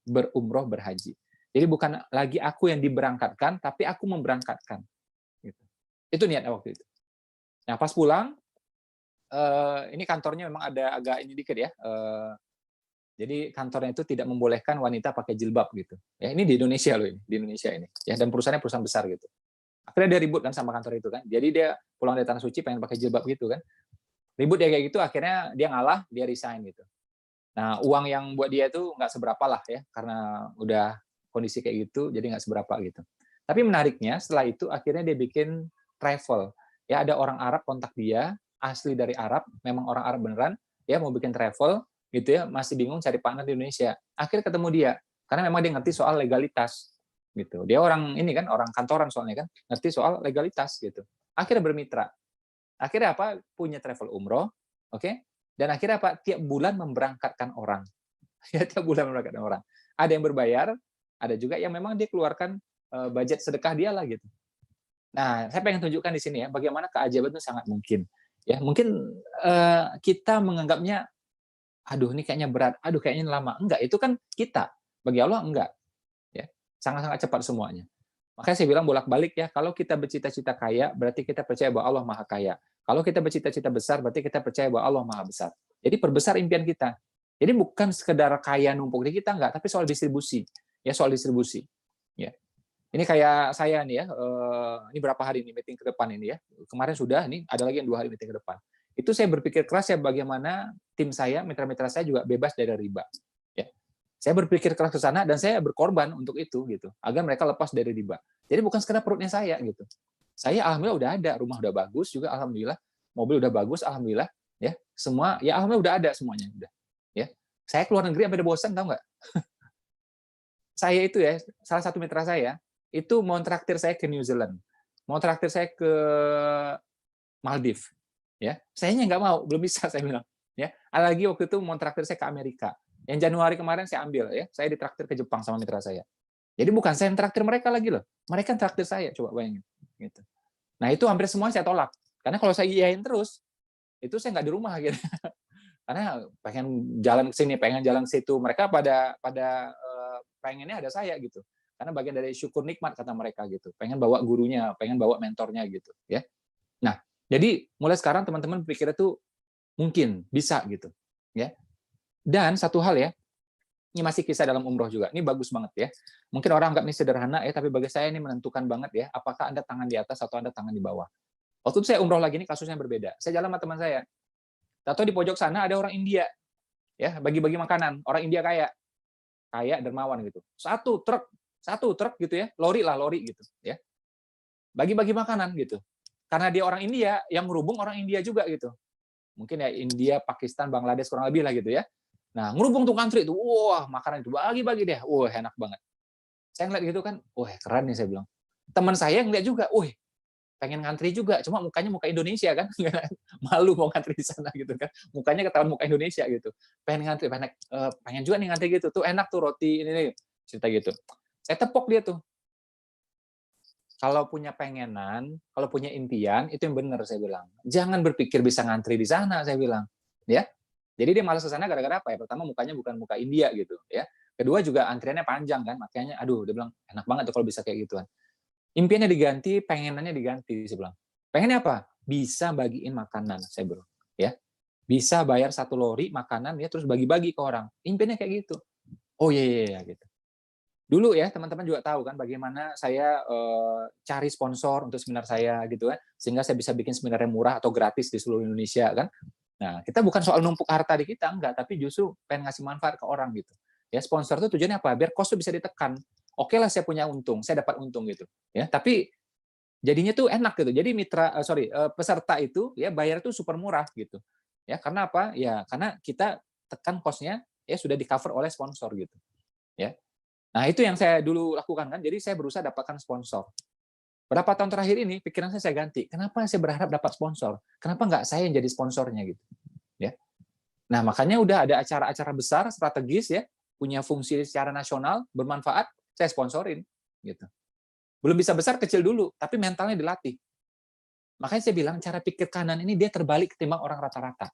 berumroh, berhaji. Jadi bukan lagi aku yang diberangkatkan, tapi aku memberangkatkan. Gitu. Itu niatnya waktu itu. Nah pas pulang, ini kantornya memang ada agak ini dikit ya. Jadi kantornya itu tidak membolehkan wanita pakai jilbab gitu. Ya ini di Indonesia loh ini, di Indonesia ini. Ya dan perusahaannya perusahaan besar gitu. Akhirnya dia ribut kan sama kantor itu kan. Jadi dia pulang dari Tanah Suci pengen pakai jilbab gitu kan. Ribut dia kayak gitu, akhirnya dia ngalah, dia resign gitu. Nah uang yang buat dia itu nggak seberapa lah ya, karena udah kondisi kayak gitu, jadi nggak seberapa gitu. Tapi menariknya setelah itu akhirnya dia bikin travel. Ya ada orang Arab kontak dia, asli dari Arab, memang orang Arab beneran, ya mau bikin travel gitu ya, masih bingung cari partner di Indonesia. Akhirnya ketemu dia, karena memang dia ngerti soal legalitas gitu. Dia orang ini kan, orang kantoran soalnya kan, ngerti soal legalitas gitu. Akhirnya bermitra. Akhirnya apa? Punya travel umroh, oke? Dan akhirnya apa? Tiap bulan memberangkatkan orang. Ya tiap bulan memberangkatkan orang. Ada yang berbayar, ada juga yang memang dia keluarkan budget sedekah dia lah gitu. Nah, saya pengen tunjukkan di sini ya, bagaimana keajaiban itu sangat mungkin. Ya, mungkin kita menganggapnya aduh ini kayaknya berat, aduh kayaknya ini lama. Enggak, itu kan kita. Bagi Allah enggak. Ya, sangat-sangat cepat semuanya. Makanya saya bilang bolak-balik ya, kalau kita bercita-cita kaya, berarti kita percaya bahwa Allah Maha Kaya. Kalau kita bercita-cita besar, berarti kita percaya bahwa Allah Maha Besar. Jadi perbesar impian kita. Jadi bukan sekedar kaya numpuk di kita enggak, tapi soal distribusi. Ya, soal distribusi. Ya. Ini kayak saya nih ya, ini berapa hari ini meeting ke depan ini ya. Kemarin sudah, ini ada lagi yang 2 hari meeting ke depan. Itu saya berpikir keras ya bagaimana tim saya, mitra-mitra saya juga bebas dari riba. Ya. Saya berpikir keras ke sana dan saya berkorban untuk itu gitu, agar mereka lepas dari riba. Jadi bukan sekedar perutnya saya gitu. Saya alhamdulillah udah ada, rumah udah bagus juga alhamdulillah, mobil udah bagus alhamdulillah, ya. Semua ya alhamdulillah udah ada semuanya udah. Ya. Saya keluar negeri sampai udah bosan tahu nggak? Saya itu ya, salah satu mitra saya itu mau traktir saya ke New Zealand, mau traktir saya ke Maldives. Ya, sayanya nggak mau, belum bisa saya bilang. Ya, ada lagi waktu itu mau traktir saya ke Amerika. Yang Januari kemarin saya ambil ya, saya ditraktir ke Jepang sama mitra saya. Jadi bukan saya yang traktir mereka lagi loh, mereka yang traktir saya, coba bayangin. Gitu. Nah itu hampir semua saya tolak, karena kalau saya iyain terus, itu saya nggak di rumah gitu. Karena pengen jalan ke sini, pengen jalan ke situ, mereka pada pengennya ada saya gitu. Karena bagian dari syukur nikmat kata mereka gitu. Pengen bawa gurunya, pengen bawa mentornya gitu, ya. Nah, jadi mulai sekarang teman-teman berpikir itu mungkin bisa gitu, ya. Dan satu hal ya, ini masih kisah dalam umroh juga. Ini bagus banget ya. Mungkin orang anggap ini sederhana ya, tapi bagi saya ini menentukan banget ya. Apakah Anda tangan di atas atau Anda tangan di bawah. Waktu itu saya umroh lagi, ini kasusnya berbeda. Saya jalan sama teman saya. Tahu di pojok sana ada orang India, ya bagi-bagi makanan. Orang India kaya dermawan gitu. Satu truk gitu ya, lori gitu, ya. Bagi-bagi makanan gitu. Karena dia orang India, yang merubung orang India juga gitu. Mungkin ya India, Pakistan, Bangladesh kurang lebih lah gitu ya. Nah, ngerubung tuh country itu, wah makanan itu bagi-bagi deh, wah enak banget. Saya ngeliat gitu kan, wah keren nih saya bilang. Teman saya ngeliat juga, wah pengen ngantri juga, cuma mukanya muka Indonesia kan, malu mau ngantri di sana gitu kan, mukanya ketahuan muka Indonesia gitu. Pengen ngantri, pengen juga nih ngantri gitu, tuh enak tuh roti ini nih, cerita gitu. Saya tepok dia tuh. Kalau punya pengenan, kalau punya impian, itu yang benar saya bilang. Jangan berpikir bisa ngantri di sana, saya bilang. Ya. Jadi dia malas ke sana gara-gara apa ya? Pertama mukanya bukan muka India gitu, ya. Kedua juga antriannya panjang kan, makanya aduh dia bilang enak banget tuh kalau bisa kayak gituan. Impiannya diganti, pengenannya diganti, saya bilang. Pengennya apa? Bisa bagiin makanan, saya bilang. Ya, bisa bayar 1 lori makanan ya terus bagi-bagi ke orang. Impiannya kayak gitu. Oh iya gitu. Dulu ya teman-teman juga tahu kan bagaimana saya cari sponsor untuk seminar saya gitu kan, sehingga saya bisa bikin seminar yang murah atau gratis di seluruh Indonesia kan. Nah, kita bukan soal numpuk harta di kita, enggak, tapi justru pengen ngasih manfaat ke orang gitu. Ya, sponsor itu tujuannya apa? Biar cost bisa ditekan. Oke lah saya punya untung, saya dapat untung gitu. Ya, tapi jadinya tuh enak gitu. Jadi peserta itu ya bayar tuh super murah gitu. Ya, karena apa? Ya, karena kita tekan cost-nya ya sudah di-cover oleh sponsor gitu. Ya. Nah, itu yang saya dulu lakukan kan. Jadi saya berusaha dapatkan sponsor. Berapa tahun terakhir ini pikiran saya ganti. Kenapa saya berharap dapat sponsor? Kenapa nggak saya yang jadi sponsornya gitu? Ya. Nah, makanya udah ada acara-acara besar strategis ya, punya fungsi secara nasional, bermanfaat, saya sponsorin gitu. Belum bisa besar, kecil dulu, tapi mentalnya dilatih. Makanya saya bilang cara pikir kanan ini dia terbalik ketimbang orang rata-rata.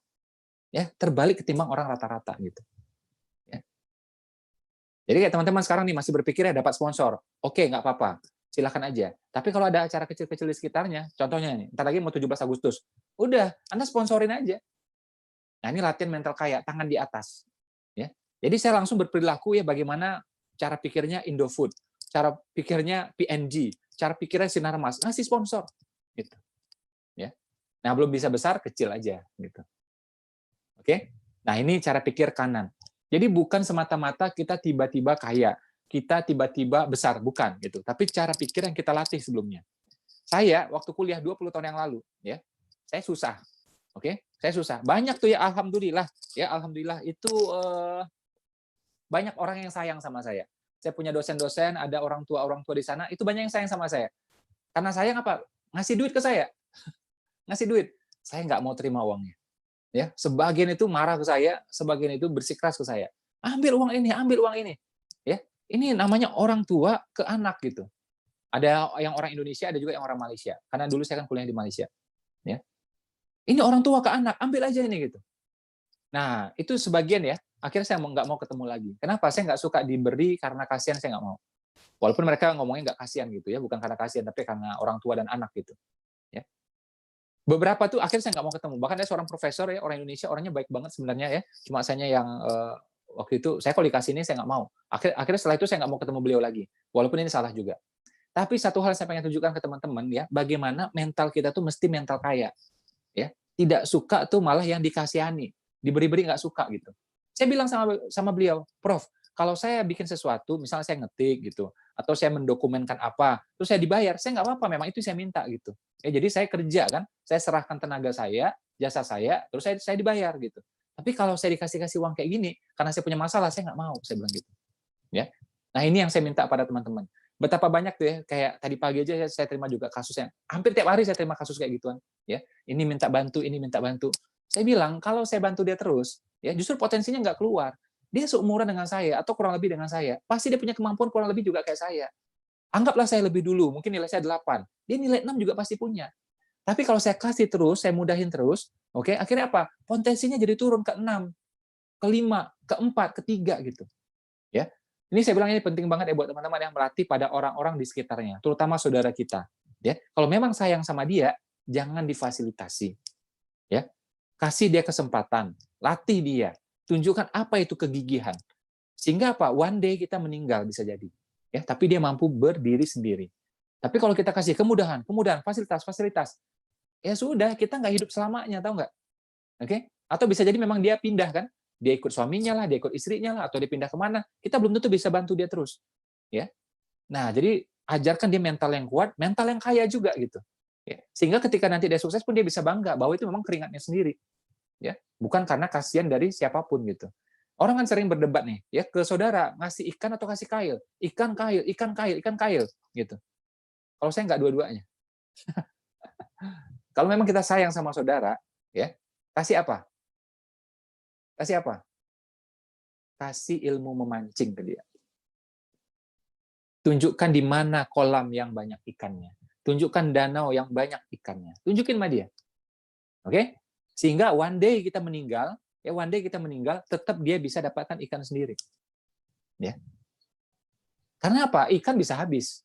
Ya, terbalik ketimbang orang rata-rata gitu. Ya. Jadi kayak teman-teman sekarang nih masih berpikir ya dapat sponsor. Oke, nggak apa-apa. Silakan aja. Tapi kalau ada acara kecil-kecil di sekitarnya, contohnya nih, ntar lagi mau 17 Agustus. Udah, Anda sponsorin aja. Nah, ini latihan mental kaya, tangan di atas. Ya. Jadi saya langsung berperilaku ya bagaimana cara pikirnya Indofood, cara pikirnya PNG, cara pikirnya Sinarmas, ngasih sponsor. Gitu. Ya. Nah, belum bisa besar, kecil aja. Gitu. Oke? Nah, ini cara pikir kanan. Jadi bukan semata-mata kita tiba-tiba kaya, kita tiba-tiba besar, bukan gitu. Tapi cara pikir yang kita latih sebelumnya. Saya waktu kuliah 20 tahun yang lalu, ya, saya susah. Oke? Saya susah. Banyak tuh ya alhamdulillah, itu banyak orang yang sayang sama saya. Saya punya dosen-dosen, ada orang tua di sana, itu banyak yang sayang sama saya. Karena sayang apa? Ngasih duit ke saya. Ngasih duit. Saya nggak mau terima uangnya. Ya, sebagian itu marah ke saya, sebagian itu bersikeras ke saya. Ambil uang ini, ambil uang ini. Ya, ini namanya orang tua ke anak gitu. Ada yang orang Indonesia, ada juga yang orang Malaysia. Karena dulu saya kan kuliah di Malaysia. Ya. Ini orang tua ke anak, ambil aja ini gitu. Nah, itu sebagian ya. Akhirnya saya nggak mau ketemu lagi. Kenapa? Saya nggak suka diberi karena kasihan, saya nggak mau. Walaupun mereka ngomongnya nggak kasihan gitu ya, bukan karena kasihan, tapi karena orang tua dan anak gitu. Ya. Beberapa tuh akhirnya saya nggak mau ketemu. Bahkan ada seorang profesor ya, orang Indonesia, orangnya baik banget sebenarnya ya. Cuma sayanya yang waktu itu, saya kalau dikasih ini saya nggak mau. Akhirnya setelah itu saya nggak mau ketemu beliau lagi. Walaupun ini salah juga. Tapi satu hal saya pengen tunjukkan ke teman-teman ya, bagaimana mental kita tuh mesti mental kaya. Ya, tidak suka tuh malah yang dikasihani, diberi-beri nggak suka gitu. Saya bilang sama beliau, Prof, kalau saya bikin sesuatu, misalnya saya ngetik gitu, atau saya mendokumenkan apa, terus saya dibayar, saya nggak apa-apa, memang itu saya minta gitu. Ya, jadi saya kerja kan, saya serahkan tenaga saya, jasa saya, terus saya dibayar gitu. Tapi kalau saya dikasih uang kayak gini, karena saya punya masalah, saya nggak mau, saya bilang gitu. Ya, nah ini yang saya minta pada teman-teman. Betapa banyak tuh ya, kayak tadi pagi aja saya terima juga kasusnya. Hampir tiap hari saya terima kasus kayak gituan. Ya, ini minta bantu, ini minta bantu. Saya bilang kalau saya bantu dia terus, ya justru potensinya nggak keluar. Dia seumuran dengan saya atau kurang lebih dengan saya, pasti dia punya kemampuan kurang lebih juga kayak saya. Anggaplah saya lebih dulu, mungkin nilai saya 8, dia nilai 6 juga pasti punya. Tapi kalau saya kasih terus, saya mudahin terus, oke, akhirnya apa? Potensinya jadi turun ke 6, ke 5, ke 4, ke 3 gitu. Ya. Ini saya bilang ini penting banget ya buat teman-teman yang melatih pada orang-orang di sekitarnya, terutama saudara kita. Ya, kalau memang sayang sama dia, jangan difasilitasi. Ya, kasih dia kesempatan, latih dia, tunjukkan apa itu kegigihan. Sehingga apa? One day kita meninggal bisa jadi. Ya, tapi dia mampu berdiri sendiri. Tapi kalau kita kasih kemudahan, fasilitas, ya sudah, kita nggak hidup selamanya, tahu nggak? Oke? Atau bisa jadi memang dia pindah kan? Dia ikut suaminya lah, dia ikut istrinya lah, atau dia pindah kemana, kita belum tentu bisa bantu dia terus. Ya. Nah, jadi ajarkan dia mental yang kuat, mental yang kaya juga gitu. Ya. Sehingga ketika nanti dia sukses pun dia bisa bangga bahwa itu memang keringatnya sendiri. Ya. Bukan karena kasihan dari siapapun gitu. Orang kan sering berdebat nih, ya ke saudara, ngasih ikan atau kasih kail. Ikan kail gitu. Kalau saya nggak dua-duanya. Kalau memang kita sayang sama saudara, ya, kasih apa? Kasih apa? Kasih ilmu memancing ke dia. Tunjukkan di mana kolam yang banyak ikannya. Tunjukkan danau yang banyak ikannya. Tunjukin sama dia. Oke? Sehingga one day kita meninggal, tetap dia bisa dapatkan ikan sendiri. Ya. Karena apa? Ikan bisa habis.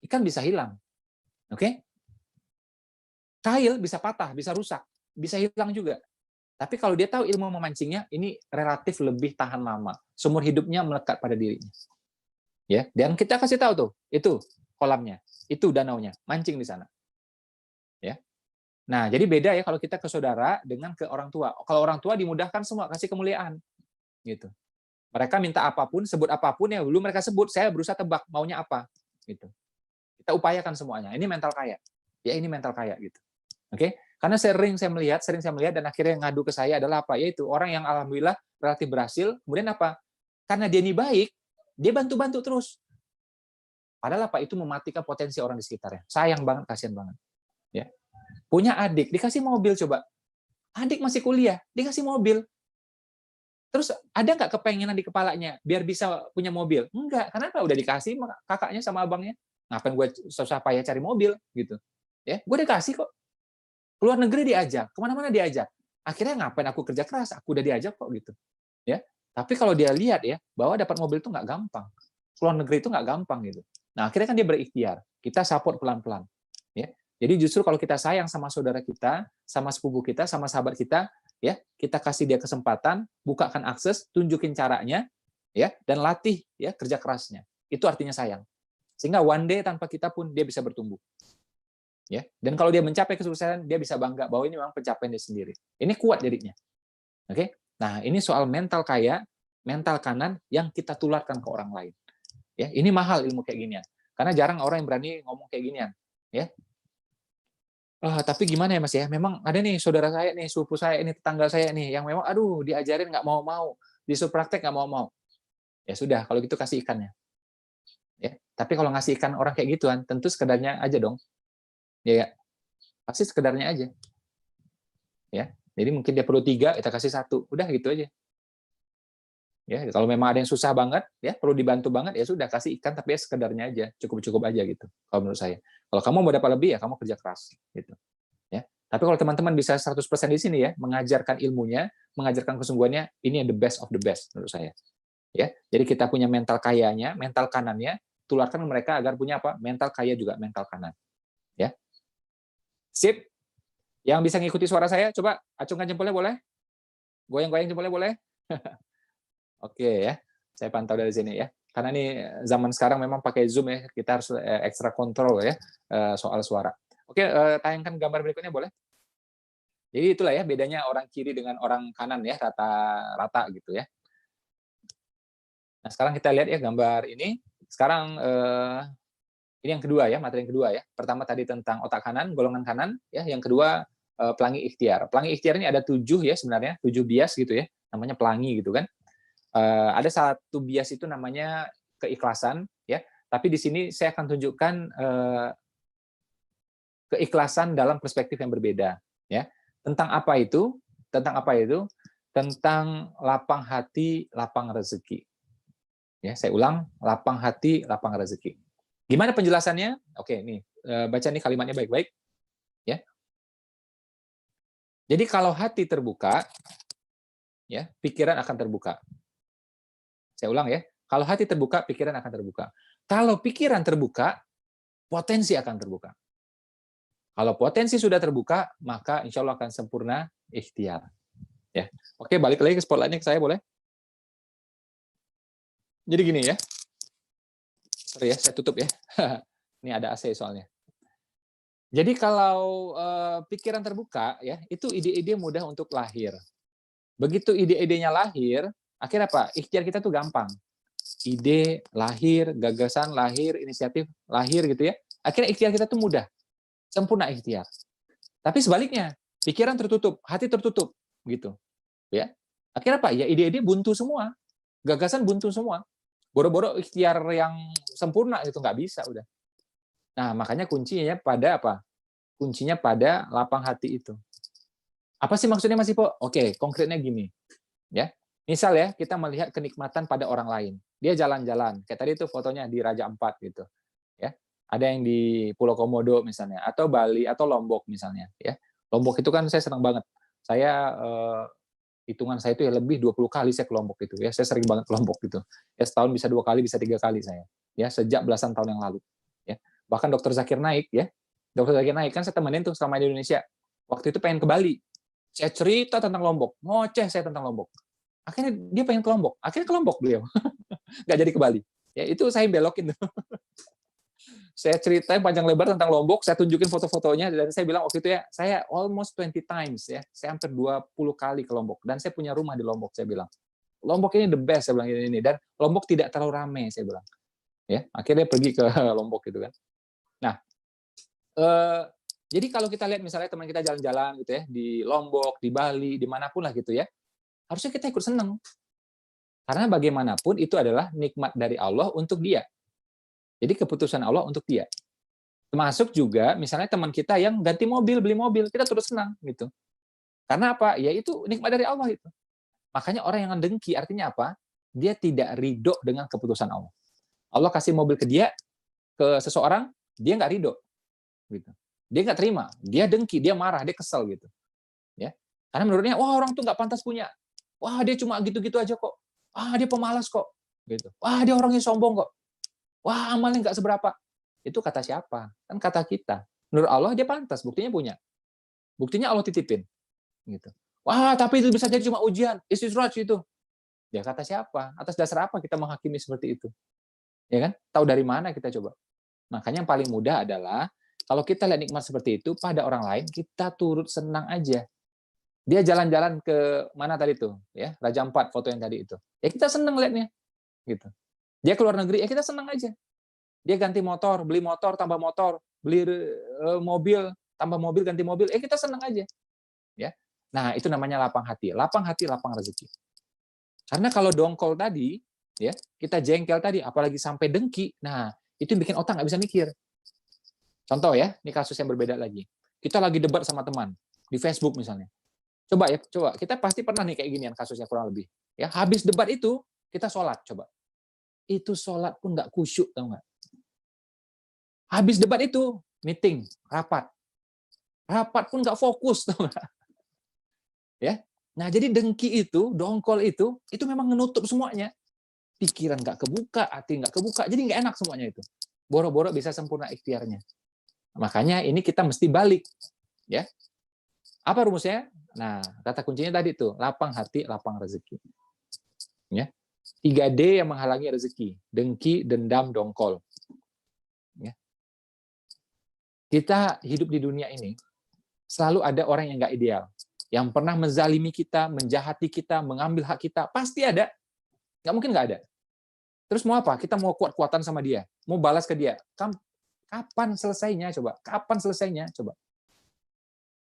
Ikan bisa hilang. Oke? Kail bisa patah, bisa rusak, bisa hilang juga. Tapi kalau dia tahu ilmu memancingnya, ini relatif lebih tahan lama. Seumur hidupnya melekat pada dirinya. Ya, dan kita kasih tahu tuh, itu kolamnya, itu danaunya, mancing di sana. Ya. Nah, jadi beda ya kalau kita ke saudara dengan ke orang tua. Kalau orang tua dimudahkan semua, kasih kemuliaan. Gitu. Mereka minta apapun, sebut apapun ya, belum mereka sebut, saya berusaha tebak maunya apa. Gitu. Kita upayakan semuanya. Ini mental kaya. Ya, ini mental kaya gitu. Oke? Karena sering saya melihat dan akhirnya yang ngadu ke saya adalah apa? Yaitu orang yang alhamdulillah relatif berhasil, kemudian apa? Karena dia ini baik, dia bantu-bantu terus. Padahal apa? Itu mematikan potensi orang di sekitarnya. Sayang banget, kasihan banget. Ya. Punya adik, dikasih mobil coba. Adik masih kuliah, dikasih mobil. Terus ada nggak kepengenan di kepalanya biar bisa punya mobil? Enggak. Kenapa? Udah dikasih kakaknya sama abangnya. Ngapain gue susah payah cari mobil gitu? Ya, gue dikasih kok. Keluar negeri diajak, kemana-mana diajak. Akhirnya ngapain aku kerja keras? Aku udah diajak kok gitu. Ya. Tapi kalau dia lihat ya bahwa dapat mobil itu nggak gampang, keluar negeri itu nggak gampang gitu. Nah akhirnya kan dia berikhtiar. Kita support pelan-pelan. Ya. Jadi justru kalau kita sayang sama saudara kita, sama sepupu kita, sama sahabat kita, ya kita kasih dia kesempatan, bukakan akses, tunjukin caranya, ya dan latih ya kerja kerasnya. Itu artinya sayang. Sehingga one day tanpa kita pun dia bisa bertumbuh. Ya, dan kalau dia mencapai kesuksesan, dia bisa bangga bahwa ini memang pencapaian dia sendiri. Ini kuat jadinya. Oke? Nah, ini soal mental kaya, mental kanan yang kita tularkan ke orang lain. Ya, ini mahal ilmu kayak ginian. Karena jarang orang yang berani ngomong kayak ginian, ya. Tapi gimana ya Mas ya? Memang ada nih saudara saya nih, sepupu saya ini, tetangga saya nih yang memang aduh diajarin nggak mau-mau, disuruh praktek nggak mau-mau. Ya sudah, kalau gitu kasih ikannya. Ya, tapi kalau ngasih ikan orang kayak gituan, tentu sekedarnya aja dong. Ya, pasti sekedarnya aja. Ya, jadi mungkin dia perlu 3, kita kasih 1, udah gitu aja. Ya, kalau memang ada yang susah banget, ya perlu dibantu banget, ya sudah kasih ikan tapi ya sekedarnya aja, cukup-cukup aja gitu. Kalau menurut saya. Kalau kamu mau dapat lebih ya kamu kerja keras gitu. Ya. Tapi kalau teman-teman bisa 100% di sini ya, mengajarkan ilmunya, mengajarkan kesungguhannya, ini yang the best of the best menurut saya. Ya. Jadi kita punya mental kayanya, mental kanannya, tularkan mereka agar punya apa? Mental kaya juga mental kanan. Ya. Sip. Yang bisa ngikuti suara saya, coba acungkan jempolnya boleh? Goyang-goyang jempolnya boleh? Oke ya, saya pantau dari sini ya. Karena ini zaman sekarang memang pakai Zoom ya, kita harus ekstra kontrol ya soal suara. Oke, tayangkan gambar berikutnya boleh? Jadi itulah ya bedanya orang kiri dengan orang kanan ya, rata-rata gitu ya. Nah sekarang kita lihat ya gambar ini. Sekarang ini yang kedua ya, materi yang kedua ya. Pertama tadi tentang otak kanan, golongan kanan ya. Yang kedua pelangi ikhtiar. Pelangi ikhtiar ini ada 7 ya sebenarnya, 7 bias gitu ya. Namanya pelangi gitu kan. Ada satu bias itu namanya keikhlasan ya, tapi di sini saya akan tunjukkan keikhlasan dalam perspektif yang berbeda ya. Tentang apa itu? Tentang lapang hati, lapang rezeki. Ya, saya ulang, lapang hati, lapang rezeki. Gimana penjelasannya? Oke, nih baca nih kalimatnya baik-baik ya. Jadi kalau hati terbuka ya, pikiran akan terbuka. Saya ulang ya, kalau hati terbuka, pikiran akan terbuka. Kalau pikiran terbuka, potensi akan terbuka. Kalau potensi sudah terbuka, maka insya Allah akan sempurna ikhtiar. Ya, oke, balik lagi ke spotlight-nya ke saya boleh? Jadi gini ya, sorry ya, saya tutup ya. Ini ada AC soalnya. Jadi kalau pikiran terbuka, ya itu ide-ide mudah untuk lahir. Begitu ide-idenya lahir, akhirnya apa? Ikhtiar kita tuh gampang. Ide lahir, gagasan lahir, inisiatif lahir gitu ya. Akhirnya ikhtiar kita tuh mudah, sempurna ikhtiar. Tapi sebaliknya, pikiran tertutup, hati tertutup, gitu. Ya, akhirnya apa? Ya ide-ide buntu semua, gagasan buntu semua. Boro-boro ikhtiar yang sempurna itu nggak bisa udah. Nah makanya kuncinya pada apa? Kuncinya pada lapang hati itu. Apa sih maksudnya Mas Ipo? Oke, konkretnya gini, ya. Misal ya, kita melihat kenikmatan pada orang lain. Dia jalan-jalan, kayak tadi itu fotonya di Raja Ampat gitu. Ya. Ada yang di Pulau Komodo misalnya, atau Bali atau Lombok misalnya, ya. Lombok itu kan saya senang banget. Saya hitungan saya itu ya lebih 20 kali saya ke Lombok gitu ya. Saya sering banget ke Lombok gitu. Ya setahun bisa 2 kali, bisa 3 kali saya. Ya sejak belasan tahun yang lalu. Ya. Bahkan Dokter Zakir Naik ya. Dokter Zakir Naik kan saya temenin tuh selama di Indonesia. Waktu itu pengen ke Bali. Saya cerita tentang Lombok, ngoceh saya tentang Lombok. Akhirnya dia pengen ke Lombok. Akhirnya ke Lombok beliau. Nggak jadi ke Bali. Ya itu saya belokin tuh. Saya ceritain panjang lebar tentang Lombok, saya tunjukin foto-fotonya, dan saya bilang waktu itu ya, saya almost 20 times ya, saya hampir 20 kali ke Lombok, dan saya punya rumah di Lombok, saya bilang. Lombok ini the best, saya bilang ini, dan Lombok tidak terlalu ramai, saya bilang. Ya, akhirnya pergi ke Lombok gitu kan. Nah, jadi kalau kita lihat misalnya teman kita jalan-jalan gitu ya, di Lombok, di Bali, dimanapun lah gitu ya, harusnya kita ikut seneng. Karena bagaimanapun itu adalah nikmat dari Allah untuk dia. Jadi keputusan Allah untuk dia. Termasuk juga misalnya teman kita yang ganti mobil, beli mobil, kita terus senang gitu. Karena apa? Ya itu nikmat dari Allah itu. Makanya orang yang dengki artinya apa? Dia tidak ridho dengan keputusan Allah. Allah kasih mobil ke dia, ke seseorang, dia nggak ridho. Gitu. Dia nggak terima, dia dengki, dia marah, dia kesel gitu. Ya. Karena menurutnya, wah orang tuh nggak pantas punya. Wah dia cuma gitu-gitu aja kok. Wah dia pemalas kok. Gitu. Wah dia orangnya sombong kok. Wah, amalnya nggak seberapa. Itu kata siapa? Kan kata kita. Menurut Allah, dia pantas. Buktinya punya. Buktinya Allah titipin. Gitu. Wah, tapi itu bisa jadi cuma ujian. Istisraj itu. Ya kata siapa? Atas dasar apa kita menghakimi seperti itu? Ya kan? Tahu dari mana kita coba? Makanya yang paling mudah adalah, kalau kita lihat nikmat seperti itu, pada orang lain, kita turut senang aja. Dia jalan-jalan ke mana tadi tuh? Ya, Raja Ampat, foto yang tadi itu. Ya kita senang lihatnya. Gitu. Dia keluar negeri, ya kita senang aja. Dia ganti motor, beli motor, tambah motor, beli mobil, tambah mobil, ganti mobil, kita senang aja. Ya. Nah, itu namanya lapang hati. Lapang hati, lapang rezeki. Karena kalau dongkol tadi, ya, kita jengkel tadi, apalagi sampai dengki, nah, itu yang bikin otak nggak bisa mikir. Contoh ya, ini kasus yang berbeda lagi. Kita lagi debat sama teman, di Facebook misalnya. Coba ya, coba. Kita pasti pernah nih kayak ginian kasusnya kurang lebih. Ya, habis debat itu, kita sholat, coba. Itu sholat pun nggak khusyuk, tahu nggak? Habis debat itu, meeting, rapat. Rapat pun nggak fokus, tahu nggak? Ya. Nah, jadi dengki itu, dongkol itu memang menutup semuanya. Pikiran nggak kebuka, hati nggak kebuka, jadi nggak enak semuanya itu. Boro-boro bisa sempurna ikhtiarnya. Makanya ini kita mesti balik. Ya. Apa rumusnya? Nah, kata kuncinya tadi tuh, lapang hati, lapang rezeki. Ya. 3D yang menghalangi rezeki. Dengki, dendam, dongkol. Ya. Kita hidup di dunia ini, selalu ada orang yang nggak ideal. Yang pernah menzalimi kita, menjahati kita, mengambil hak kita. Pasti ada. Nggak mungkin nggak ada. Terus mau apa? Kita mau kuat-kuatan sama dia. Mau balas ke dia. Kapan selesainya? Coba. Kapan selesainya? Coba.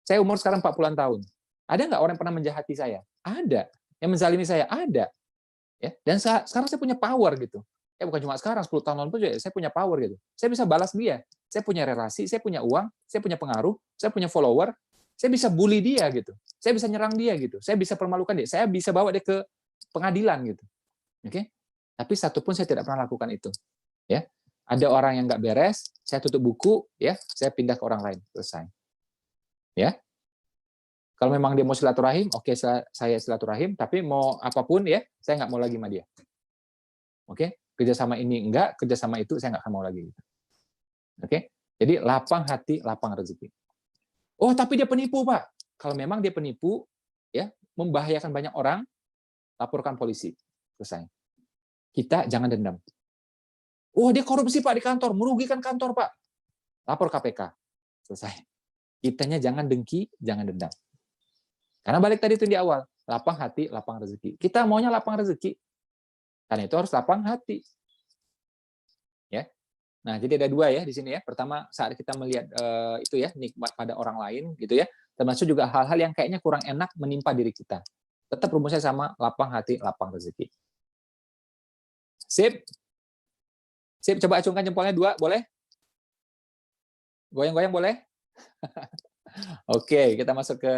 Saya umur sekarang 40-an tahun. Ada nggak orang yang pernah menjahati saya? Ada. Yang menzalimi saya? Ada. Ya, dan sekarang saya punya power gitu. Ya bukan cuma sekarang, 10 tahun lalu pun juga saya punya power gitu. Saya bisa balas dia. Saya punya relasi, saya punya uang, saya punya pengaruh, saya punya follower, saya bisa bully dia gitu. Saya bisa nyerang dia gitu. Saya bisa permalukan dia. Saya bisa bawa dia ke pengadilan gitu. Oke? Tapi satu pun saya tidak pernah lakukan itu. Ya. Ada orang yang nggak beres, saya tutup buku, ya, saya pindah ke orang lain. Selesai. Ya. Kalau memang dia mau silaturahim, oke, saya silaturahim, tapi mau apapun ya, saya nggak mau lagi sama dia. Oke? Kerjasama ini enggak, kerjasama itu saya nggak akan mau lagi. Oke? Jadi lapang hati, lapang rezeki. Oh, tapi dia penipu, Pak. Kalau memang dia penipu, ya, membahayakan banyak orang, laporkan polisi. Selesai. Kita jangan dendam. Oh, dia korupsi, Pak, di kantor, merugikan kantor, Pak. Lapor KPK. Selesai. Kitanya jangan dengki, jangan dendam. Karena balik tadi itu di awal, lapang hati, lapang rezeki. Kita maunya lapang rezeki. Karena itu harus lapang hati. Ya. Nah, jadi ada dua ya di sini ya. Pertama, saat kita melihat itu ya, nikmat pada orang lain gitu ya. Termasuk juga hal-hal yang kayaknya kurang enak menimpa diri kita. Tetap rumusnya sama, lapang hati, lapang rezeki. Sip. Sip, coba acungkan jempolnya 2, boleh? Goyang-goyang boleh? Oke, kita masuk ke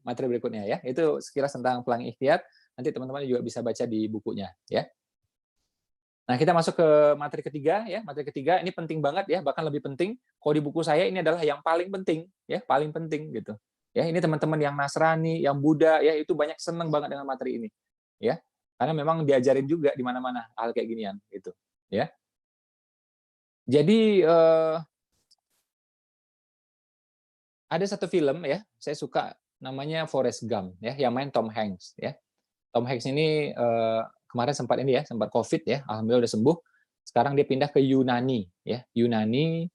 materi berikutnya ya. Itu sekilas tentang pelangi ikhtiar. Nanti teman-teman juga bisa baca di bukunya ya. Nah, kita masuk ke materi ketiga ya. Materi ketiga ini penting banget ya, bahkan lebih penting. Kalau di buku saya ini adalah yang paling penting ya, paling penting gitu. Ya, ini teman-teman yang Nasrani, yang Buddha, ya itu banyak seneng banget dengan materi ini. Ya, karena memang diajarin juga di mana-mana hal kayak ginian gitu. Ya. Jadi ada satu film ya, saya suka namanya Forrest Gump ya, yang main Tom Hanks ya. Tom Hanks ini kemarin sempat ini ya, sempat COVID ya, alhamdulillah udah sembuh. Sekarang dia pindah ke Yunani ya. Yunani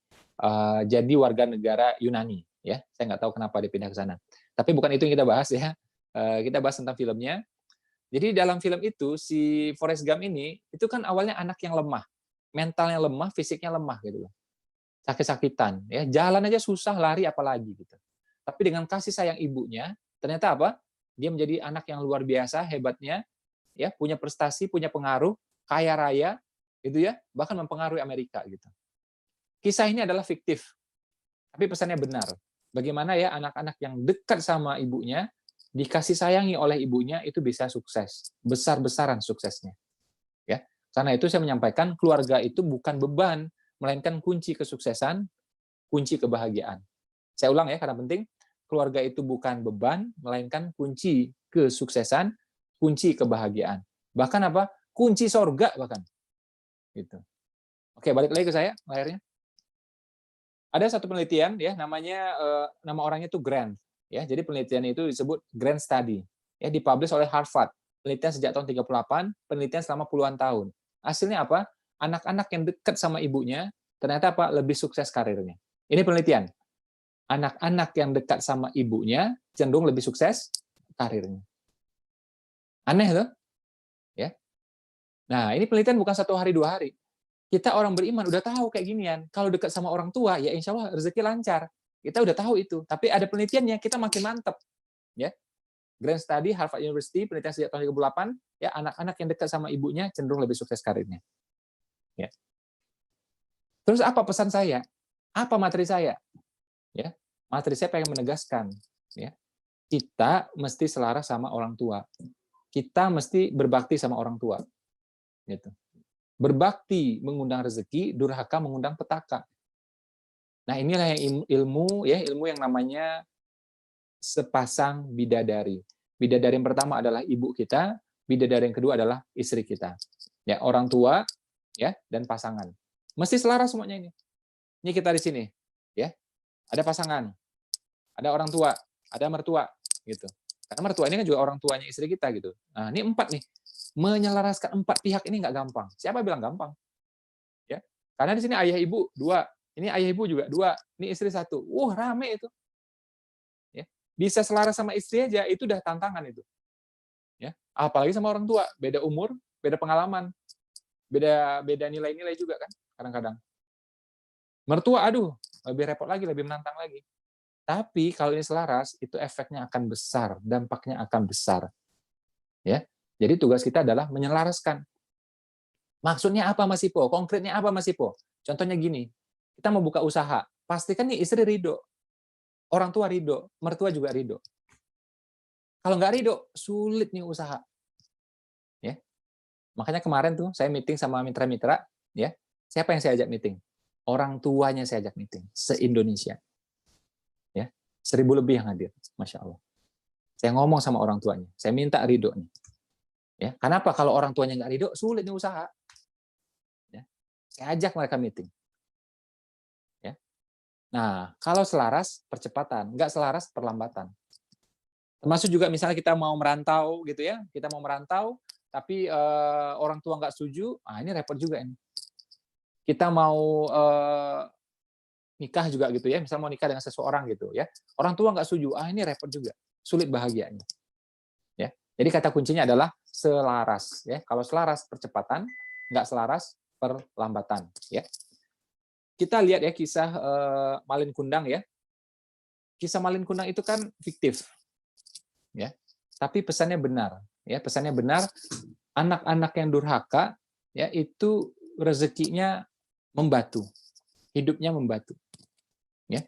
jadi warga negara Yunani ya. Saya nggak tahu kenapa dia pindah ke sana. Tapi bukan itu yang kita bahas ya. Kita bahas tentang filmnya. Jadi dalam film itu si Forrest Gump ini itu kan awalnya anak yang lemah, mentalnya lemah, fisiknya lemah gitu loh. Sakit-sakitan ya, jalan aja susah, lari apalagi gitu. Tapi dengan kasih sayang ibunya, ternyata apa? Dia menjadi anak yang luar biasa, hebatnya ya, punya prestasi, punya pengaruh, kaya raya gitu ya, bahkan mempengaruhi Amerika gitu. Kisah ini adalah fiktif, tapi pesannya benar. Bagaimana ya anak-anak yang dekat sama ibunya, dikasih sayangi oleh ibunya itu bisa sukses, besar-besaran suksesnya. Ya, karena itu saya menyampaikan keluarga itu bukan beban, melainkan kunci kesuksesan, kunci kebahagiaan. Saya ulang ya karena penting, keluarga itu bukan beban, melainkan kunci kesuksesan, kunci kebahagiaan. Bahkan apa? Kunci sorga bahkan. Gitu. Oke, balik lagi ke saya layarnya. Ada satu penelitian ya, namanya nama orangnya itu Grant. Ya, jadi penelitian itu disebut Grant Study. Ya, dipublish oleh Harvard. Penelitian sejak tahun 38, penelitian selama puluhan tahun. Hasilnya apa? Anak-anak yang dekat sama ibunya ternyata apa? Lebih sukses karirnya. Ini penelitian. Anak-anak yang dekat sama ibunya cenderung lebih sukses karirnya. Aneh loh. Ya. Nah, ini penelitian bukan 1 hari 2 hari. Kita orang beriman udah tahu kayak ginian. Kalau dekat sama orang tua, ya insya Allah rezeki lancar. Kita udah tahu itu. Tapi ada penelitiannya, kita makin mantep. Ya. Grant Study, Harvard University, penelitian sejak tahun 2008, ya anak-anak yang dekat sama ibunya cenderung lebih sukses karirnya. Ya. Terus apa pesan saya? Apa materi saya? Ya, materi saya pengen menegaskan, ya, kita mesti selaras sama orang tua. Kita mesti berbakti sama orang tua. Gitu. Berbakti mengundang rezeki, durhaka mengundang petaka. Nah, inilah yang ilmu yang namanya sepasang bidadari. Bidadari yang pertama adalah ibu kita, bidadari yang kedua adalah istri kita. Ya, orang tua ya dan pasangan. Mesti selaras semuanya ini. Ini kita di sini, ya. Ada pasangan, ada orang tua, ada mertua gitu. Karena mertua ini kan juga orang tuanya istri kita gitu. Nah, ini 4 nih. Menyelaraskan 4 pihak ini nggak gampang. Siapa bilang gampang? Ya. Karena di sini ayah ibu 2, ini ayah ibu juga 2, ini istri 1. Rame itu. Ya. Bisa selaras sama istri aja itu udah tantangan itu. Ya. Apalagi sama orang tua, beda umur, beda pengalaman, beda nilai-nilai juga kan kadang-kadang. Mertua aduh, lebih repot lagi, lebih menantang lagi. Tapi kalau ini selaras, itu efeknya akan besar, dampaknya akan besar. Ya. Jadi tugas kita adalah menyelaraskan. Maksudnya apa Mas Ipo? Konkretnya apa Mas Ipo? Contohnya gini, kita mau buka usaha, pastikan nih istri ridho, orang tua ridho, mertua juga ridho. Kalau nggak ridho, sulit nih usaha. Ya. Makanya kemarin tuh saya meeting sama mitra-mitra, ya. Siapa yang saya ajak meeting? Orang tuanya saya ajak meeting, se-Indonesia. Ya. 1000 lebih yang hadir, Masya Allah. Saya ngomong sama orang tuanya, saya minta ridho nih. Ya, kenapa kalau orang tuanya nggak ridho, sulit nih usaha. Ya. Saya ajak mereka meeting. Ya. Nah, kalau selaras, percepatan. Nggak selaras, perlambatan. Termasuk juga misalnya kita mau merantau, gitu ya. Kita mau merantau, tapi orang tua nggak setuju, ini repot juga ini. Kita mau nikah juga gitu ya, misalnya mau nikah dengan seseorang gitu ya. Orang tua nggak setuju, ini repot juga. Sulit bahagianya. Ya. Jadi kata kuncinya adalah selaras ya. Kalau selaras percepatan, nggak selaras perlambatan ya. Kita lihat ya kisah Malin Kundang ya. Kisah Malin Kundang itu kan fiktif. Ya. Tapi pesannya benar ya, pesannya benar. Anak-anak yang durhaka ya itu rezekinya membatu. Hidupnya membatu. Ya.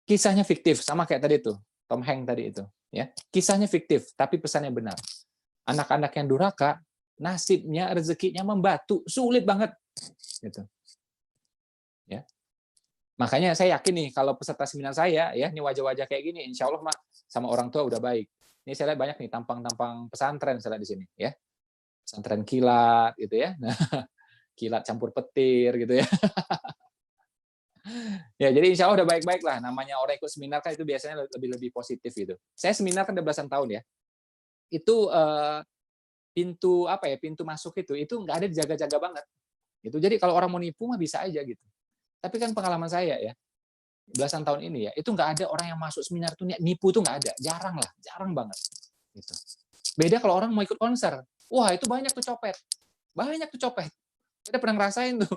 Kisahnya fiktif sama kayak tadi tuh, Tom Hanks tadi itu ya. Kisahnya fiktif tapi pesannya benar. Anak-anak yang durhaka, nasibnya, rezekinya membatu, sulit banget. Gitu. Ya. Makanya saya yakin nih kalau peserta seminar saya ya, ini wajah-wajah kayak gini, insya Allah mah sama orang tua udah baik. Ini saya lihat banyak nih tampang-tampang pesantren saya lihat di sini ya. Pesantren kilat gitu ya. Nah, kilat campur petir gitu ya. Ya, jadi insya Allah udah baik-baik lah. Namanya orang ikut seminar kan itu biasanya lebih positif gitu. Saya seminar kan udah belasan tahun ya. Itu pintu apa ya? Pintu masuk itu nggak ada dijaga-jaga banget. Gitu. Jadi kalau orang mau nipu mah bisa aja gitu. Tapi kan pengalaman saya ya, belasan tahun ini ya, itu nggak ada orang yang masuk seminar tuh nipu tuh nggak ada. Jarang lah, jarang banget. Gitu. Beda kalau orang mau ikut konser. Wah, itu banyak tuh copet. Banyak tuh copet. Kita pernah ngerasain tuh.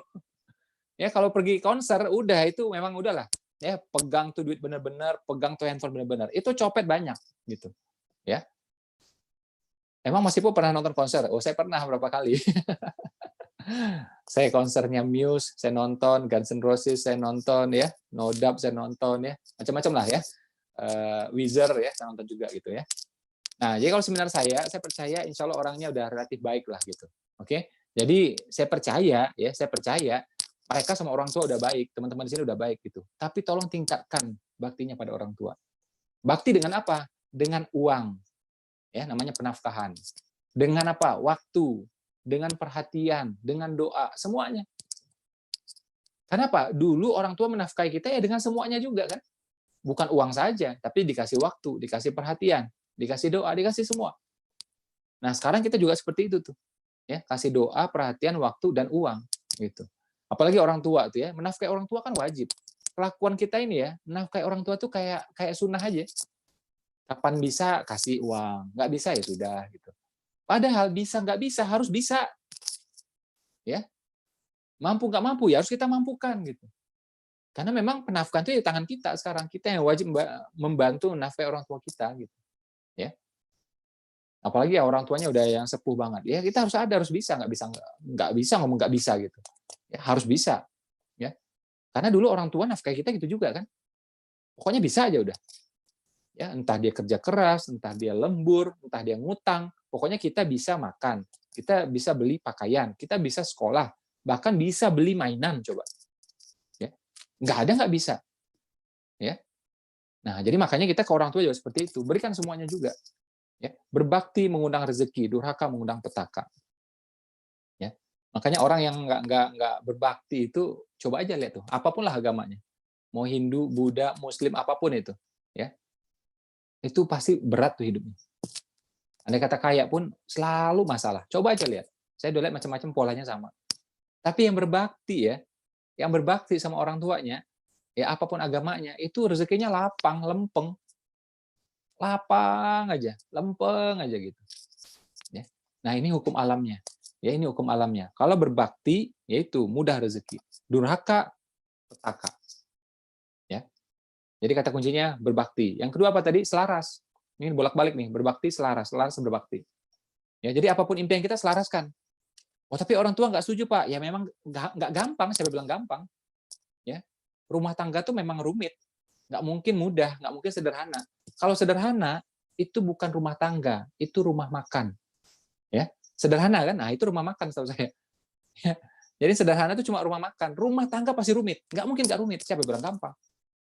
Ya kalau pergi konser udah itu memang udahlah. Ya, pegang tuh duit bener-bener, pegang tuh handphone bener-bener. Itu copet banyak gitu. Ya. Emang Mas Ipo pernah nonton konser? Oh, saya pernah berapa kali. Saya konsernya Muse, saya nonton, Guns N' Roses saya nonton ya, No Doubt saya nonton ya, macam-macam lah ya. Weezer ya, saya nonton juga gitu ya. Nah, jadi kalau seminar saya percaya insya Allah orangnya udah relatif baik lah gitu. Oke, jadi saya percaya mereka sama orang tua udah baik, teman-teman di sini udah baik gitu. Tapi tolong tingkatkan baktinya pada orang tua. Bakti dengan apa? Dengan uang, ya namanya penafkahan. Dengan apa? Waktu, dengan perhatian, dengan doa, semuanya. Kenapa? Dulu orang tua menafkahi kita ya dengan semuanya juga kan. Bukan uang saja, tapi dikasih waktu, dikasih perhatian, dikasih doa, dikasih semua. Nah, sekarang kita juga seperti itu tuh. Ya, kasih doa, perhatian, waktu dan uang gitu. Apalagi orang tua tuh ya, menafkahi orang tua kan wajib. Kelakuan kita ini ya, menafkahi orang tua tuh kayak sunnah aja. Kapan bisa kasih uang, nggak bisa ya sudah gitu. Padahal bisa nggak bisa harus bisa. Ya. Mampu nggak mampu ya harus kita mampukan gitu. Karena memang penafkahan itu di tangan kita sekarang. Kita yang wajib membantu menafkahi orang tua kita gitu. Ya. Apalagi ya orang tuanya udah yang sepuh banget. Ya kita harus ada, harus bisa, nggak bisa ngomong nggak bisa gitu. Ya, harus bisa. Ya. Karena dulu orang tua nafkahi kita gitu juga kan. Pokoknya bisa aja udah. Ya, entah dia kerja keras, entah dia lembur, entah dia ngutang, pokoknya kita bisa makan, kita bisa beli pakaian, kita bisa sekolah, bahkan bisa beli mainan coba. Ya. Nggak ada nggak bisa. Ya. Nah, jadi makanya kita ke orang tua juga seperti itu, berikan semuanya juga. Ya. Berbakti mengundang rezeki, durhaka mengundang petaka. Ya. Makanya orang yang nggak berbakti itu coba aja lihat tuh, apapun lah agamanya. Mau Hindu, Buddha, Muslim apapun itu, ya. Itu pasti berat tuh hidupnya. Andai kata kaya pun selalu masalah. Coba aja lihat. Saya udah lihat macam-macam polanya sama. Tapi yang berbakti ya, yang berbakti sama orang tuanya, ya apapun agamanya, itu rezekinya lapang, lempeng. Lapang aja, lempeng aja gitu. Ya. Nah, ini hukum alamnya. Ya, ini hukum alamnya. Kalau berbakti, yaitu mudah rezeki. Durhaka, petaka. Ya. Jadi kata kuncinya berbakti. Yang kedua apa tadi? Selaras. Ini bolak-balik nih, berbakti selaras berbakti. Ya, jadi apapun impian kita selaraskan. Oh, tapi orang tua nggak setuju, Pak. Ya memang nggak gampang, saya bilang gampang. Ya, rumah tangga tuh memang rumit. Nggak mungkin mudah, nggak mungkin sederhana. Kalau sederhana, itu bukan rumah tangga, itu rumah makan. Ya, sederhana kan? Nah, itu rumah makan setahu saya. Ya. Jadi sederhana itu cuma rumah makan. Rumah tangga pasti rumit. Nggak mungkin nggak rumit. Siapa bilang gampang?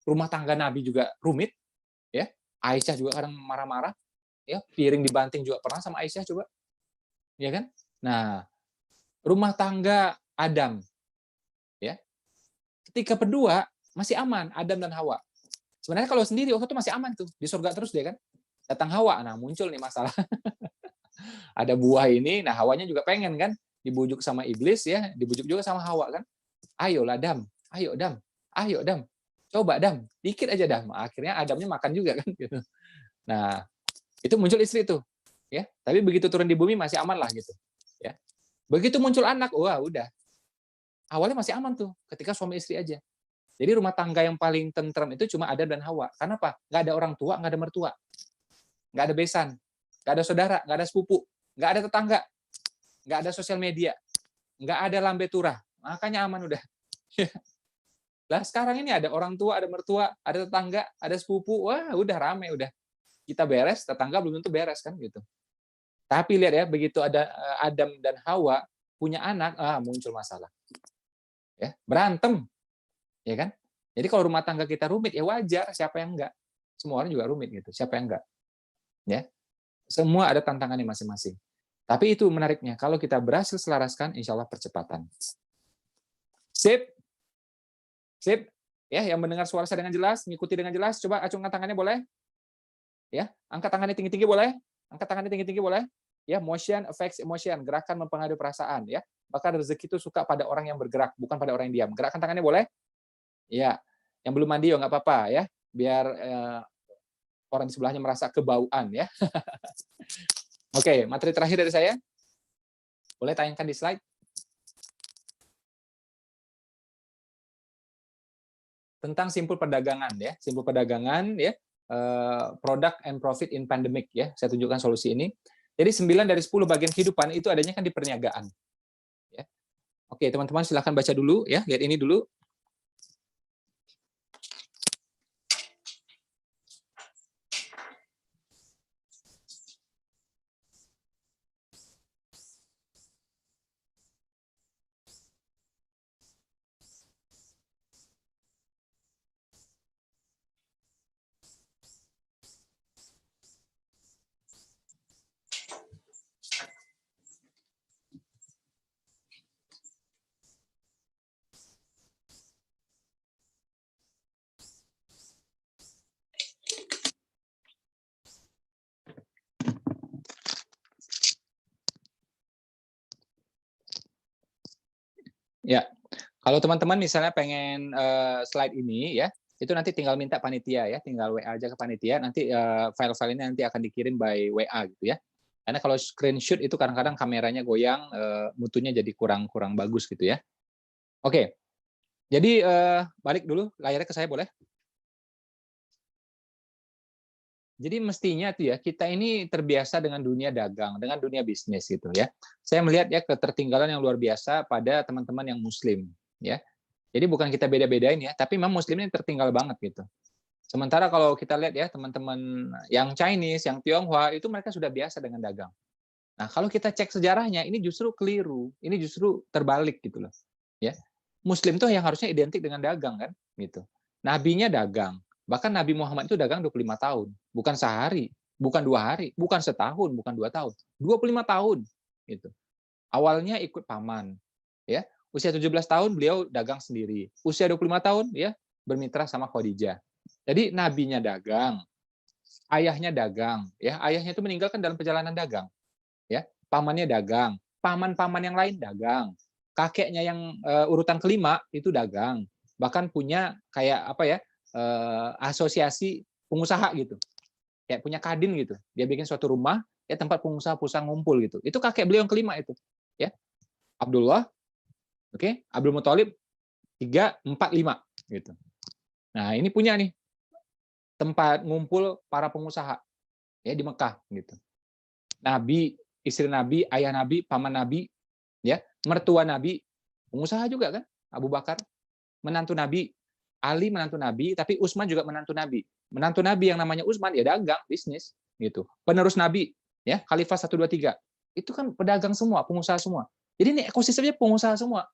Rumah tangga Nabi juga rumit. Ya, Aisyah juga kadang marah-marah, ya piring dibanting juga pernah sama Aisyah coba, ya kan? Nah, rumah tangga Adam, ya, ketika berdua masih aman Adam dan Hawa. Sebenarnya kalau sendiri waktu itu masih aman tuh di surga terus dia kan. Datang Hawa, nah muncul nih masalah. Ada buah ini, nah Hawanya juga pengen kan, dibujuk sama iblis ya, dibujuk juga sama Hawa kan. Ayolah Adam, ayo Adam. Coba Adam, dikit aja Adam. Akhirnya Adamnya makan juga kan gitu. Nah, itu muncul istri tuh. Ya, tapi begitu turun di bumi masih aman lah gitu. Ya. Begitu muncul anak, wah udah. Awalnya masih aman tuh ketika suami istri aja. Jadi rumah tangga yang paling tentram itu cuma Adam dan Hawa. Karena apa? Nggak ada orang tua, nggak ada mertua. Nggak ada besan, nggak ada saudara, nggak ada sepupu, nggak ada tetangga, nggak ada sosial media, nggak ada lambe turah. Makanya aman udah. Lah sekarang ini ada orang tua, ada mertua, ada tetangga, ada sepupu, wah udah rame udah. Kita beres, tetangga belum tentu beres kan gitu. Tapi lihat ya, begitu ada Adam dan Hawa punya anak, muncul masalah. Ya, berantem. Ya kan? Jadi kalau rumah tangga kita rumit, ya wajar, siapa yang enggak? Semua orang juga rumit gitu, siapa yang enggak? Ya. Semua ada tantangannya masing-masing. Tapi itu menariknya, kalau kita berhasil selaraskan, insya Allah percepatan. Sip? Sip? Ya, yang mendengar suara saya dengan jelas, mengikuti dengan jelas, coba acungkan tangannya boleh? Ya, angkat tangannya tinggi-tinggi boleh? Angkat tangannya tinggi-tinggi boleh? Ya, motion affects emotion, gerakan mempengaruhi perasaan, ya. Maka rezeki itu suka pada orang yang bergerak, bukan pada orang yang diam. Gerakkan tangannya boleh? Ya, yang belum mandi nggak apa-apa ya, biar orang di sebelahnya merasa kebauan ya. Oke, materi terakhir dari saya. Boleh tayangkan di slide. Tentang simpul perdagangan ya, simpul perdagangan ya, product and profit in pandemic ya. Saya tunjukkan solusi ini. Jadi 9 dari 10 bagian kehidupan itu adanya kan di perniagaan. Ya. Oke, teman-teman silahkan baca dulu ya, lihat ini dulu. Ya, kalau teman-teman misalnya pengen slide ini ya, itu nanti tinggal minta panitia ya, tinggal WA aja ke panitia, nanti file-file ini nanti akan dikirim by WA gitu ya. Karena kalau screenshot itu kadang-kadang kameranya goyang, mutunya jadi kurang bagus gitu ya. Oke, jadi balik dulu layarnya ke saya boleh? Jadi mestinya tuh ya kita ini terbiasa dengan dunia dagang, dengan dunia bisnis gitu ya. Saya melihat ya ketertinggalan yang luar biasa pada teman-teman yang Muslim ya. Jadi bukan kita beda-bedain ya, tapi memang Muslimnya tertinggal banget gitu. Sementara kalau kita lihat ya teman-teman yang Chinese, yang Tionghoa itu mereka sudah biasa dengan dagang. Nah kalau kita cek sejarahnya ini justru keliru, ini justru terbalik gitu loh. Ya, Muslim tuh yang harusnya identik dengan dagang kan, gitu. Nabinya dagang. Bahkan Nabi Muhammad itu dagang 25 tahun, bukan sehari, bukan 2 hari, bukan setahun, bukan 2 tahun, 25 tahun gitu. Awalnya ikut paman, ya. Usia 17 tahun beliau dagang sendiri. Usia 25 tahun ya bermitra sama Khadijah. Jadi nabinya dagang, ayahnya dagang, ya. Ayahnya itu meninggalkan dalam perjalanan dagang, ya. Pamannya dagang, paman-paman yang lain dagang. Kakeknya yang urutan kelima itu dagang. Bahkan punya kayak apa ya? Asosiasi pengusaha gitu, kayak punya kadin gitu. Dia bikin suatu rumah ya tempat pengusaha-pengusaha ngumpul gitu. Itu kakek beliau yang kelima itu, ya. Abdullah, oke, Abdul Muthalib 3, 4, 5 gitu. Nah, ini punya nih tempat ngumpul para pengusaha ya di Mekah gitu. Nabi, istri Nabi, ayah Nabi, paman Nabi, ya, mertua Nabi, pengusaha juga kan, Abu Bakar, menantu Nabi, Ali menantu Nabi, tapi Utsman juga menantu Nabi. Menantu Nabi yang namanya Utsman ya dagang, bisnis gitu. Penerus Nabi, ya, Khalifah 1 2 3. Itu kan pedagang semua, pengusaha semua. Jadi ini ekosistemnya pengusaha semua.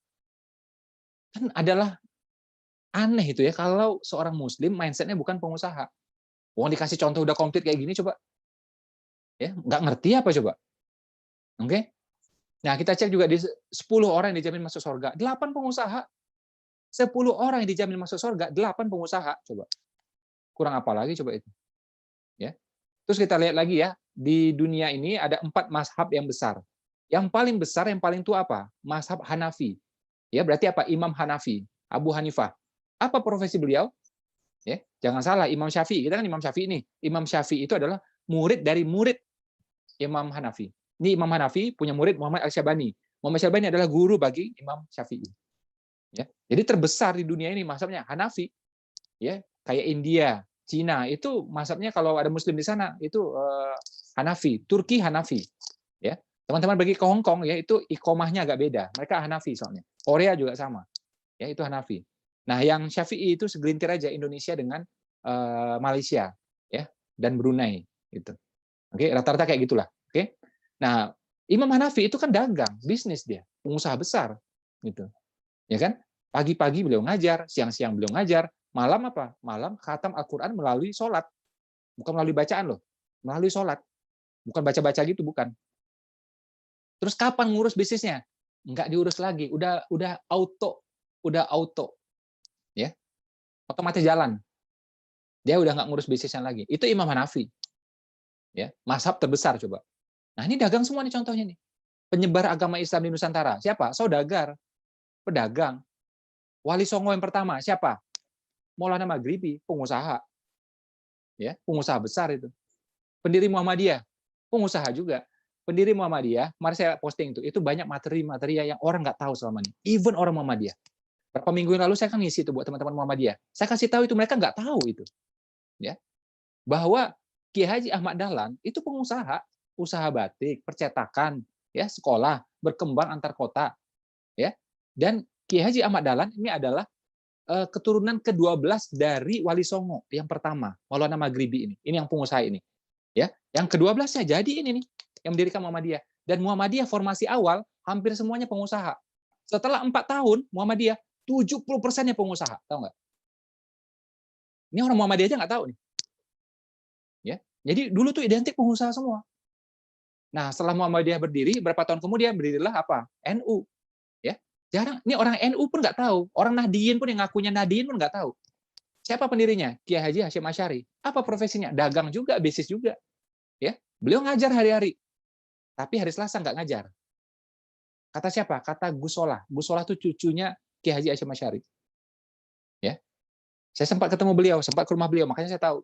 Kan adalah aneh itu ya kalau seorang muslim mindsetnya bukan pengusaha. Wong dikasih contoh udah komplit kayak gini coba. Ya, nggak ngerti apa coba. Oke? Nah, kita cek juga di 10 orang yang dijamin masuk surga, 8 pengusaha. 10 orang yang dijamin masuk surga, 8 pengusaha, coba. Kurang apa lagi coba itu? Ya. Terus kita lihat lagi ya, di dunia ini ada 4 mazhab yang besar. Yang paling besar, yang paling tua apa? Mazhab Hanafi. Ya, berarti apa? Imam Hanafi, Abu Hanifah. Apa profesi beliau? Ya, jangan salah, Imam Syafi'i. Kita kan Imam Syafi'i nih. Imam Syafi'i itu adalah murid dari murid Imam Hanafi. Ini Imam Hanafi punya murid Muhammad Al-Syabani. Muhammad Al-Syabani adalah guru bagi Imam Syafi'i. Ya. Jadi terbesar di dunia ini mazhabnya Hanafi. Ya, kayak India, Cina itu mazhabnya kalau ada muslim di sana itu Hanafi, Turki Hanafi. Ya. Teman-teman pergi ke Hong Kong ya itu iqomahnya agak beda. Mereka Hanafi soalnya. Korea juga sama. Ya, itu Hanafi. Nah, yang Syafi'i itu segelintir aja Indonesia dengan Malaysia ya dan Brunei gitu. Oke, rata-rata kayak gitulah. Oke. Nah, Imam Hanafi itu kan dagang, bisnis dia, pengusaha besar gitu. Ya kan? Pagi-pagi beliau ngajar, siang-siang beliau ngajar, Malam apa? Malam khatam Al-Quran melalui sholat. Bukan melalui bacaan loh. Melalui sholat. Bukan baca-baca gitu, bukan. Terus kapan ngurus bisnisnya? Nggak diurus lagi. Udah auto. Udah auto. Ya. Otomatis jalan. Dia udah nggak ngurus bisnisnya lagi. Itu Imam Hanafi. Ya. Mazhab terbesar coba. Nah ini dagang semua nih contohnya nih. Penyebar agama Islam di Nusantara. Siapa? Saudagar. Pedagang. Wali Songo yang pertama. Siapa? Maulana Maghribi. Pengusaha. Ya, pengusaha besar itu. Pendiri Muhammadiyah. Pengusaha juga. Pendiri Muhammadiyah, mari saya posting itu banyak materi-materi yang orang nggak tahu selama ini. Even orang Muhammadiyah. Berapa minggu yang lalu saya kan ngisi itu buat teman-teman Muhammadiyah. Saya kasih tahu itu, mereka nggak tahu itu. Ya. Bahwa Kiai Haji Ahmad Dahlan itu pengusaha, usaha batik, percetakan, ya, sekolah, berkembang antar kota, ya. Dan Kiai Haji Ahmad Dahlan ini adalah keturunan ke-12 dari Wali Songo yang pertama, Maulana Maghribi ini. Ini yang pengusaha ini. Ya, yang ke-12 ya jadi ini nih yang mendirikan Muhammadiyah. Dan Muhammadiyah formasi awal hampir semuanya pengusaha. Setelah 4 tahun Muhammadiyah 70%-nya pengusaha, tahu nggak? Ini orang Muhammadiyah aja nggak tahu nih. Ya, jadi dulu tuh identik pengusaha semua. Nah, setelah Muhammadiyah berdiri, berapa tahun kemudian berdirilah apa? NU. Ya, jarang. Ini orang NU pun nggak tahu. Orang Nahdiyin pun yang ngakunya Nahdiyin pun nggak tahu. Siapa pendirinya? Kiai Haji Hashim Asy'ari. Apa profesinya? Dagang juga, bisnis juga. Ya, beliau ngajar hari-hari. Tapi hari Selasa nggak ngajar. Kata siapa? Kata Gus Solah. Gus Solah itu cucunya Kiai Haji Hashim Asy'ari. Ya, saya sempat ketemu beliau, sempat ke rumah beliau, makanya saya tahu.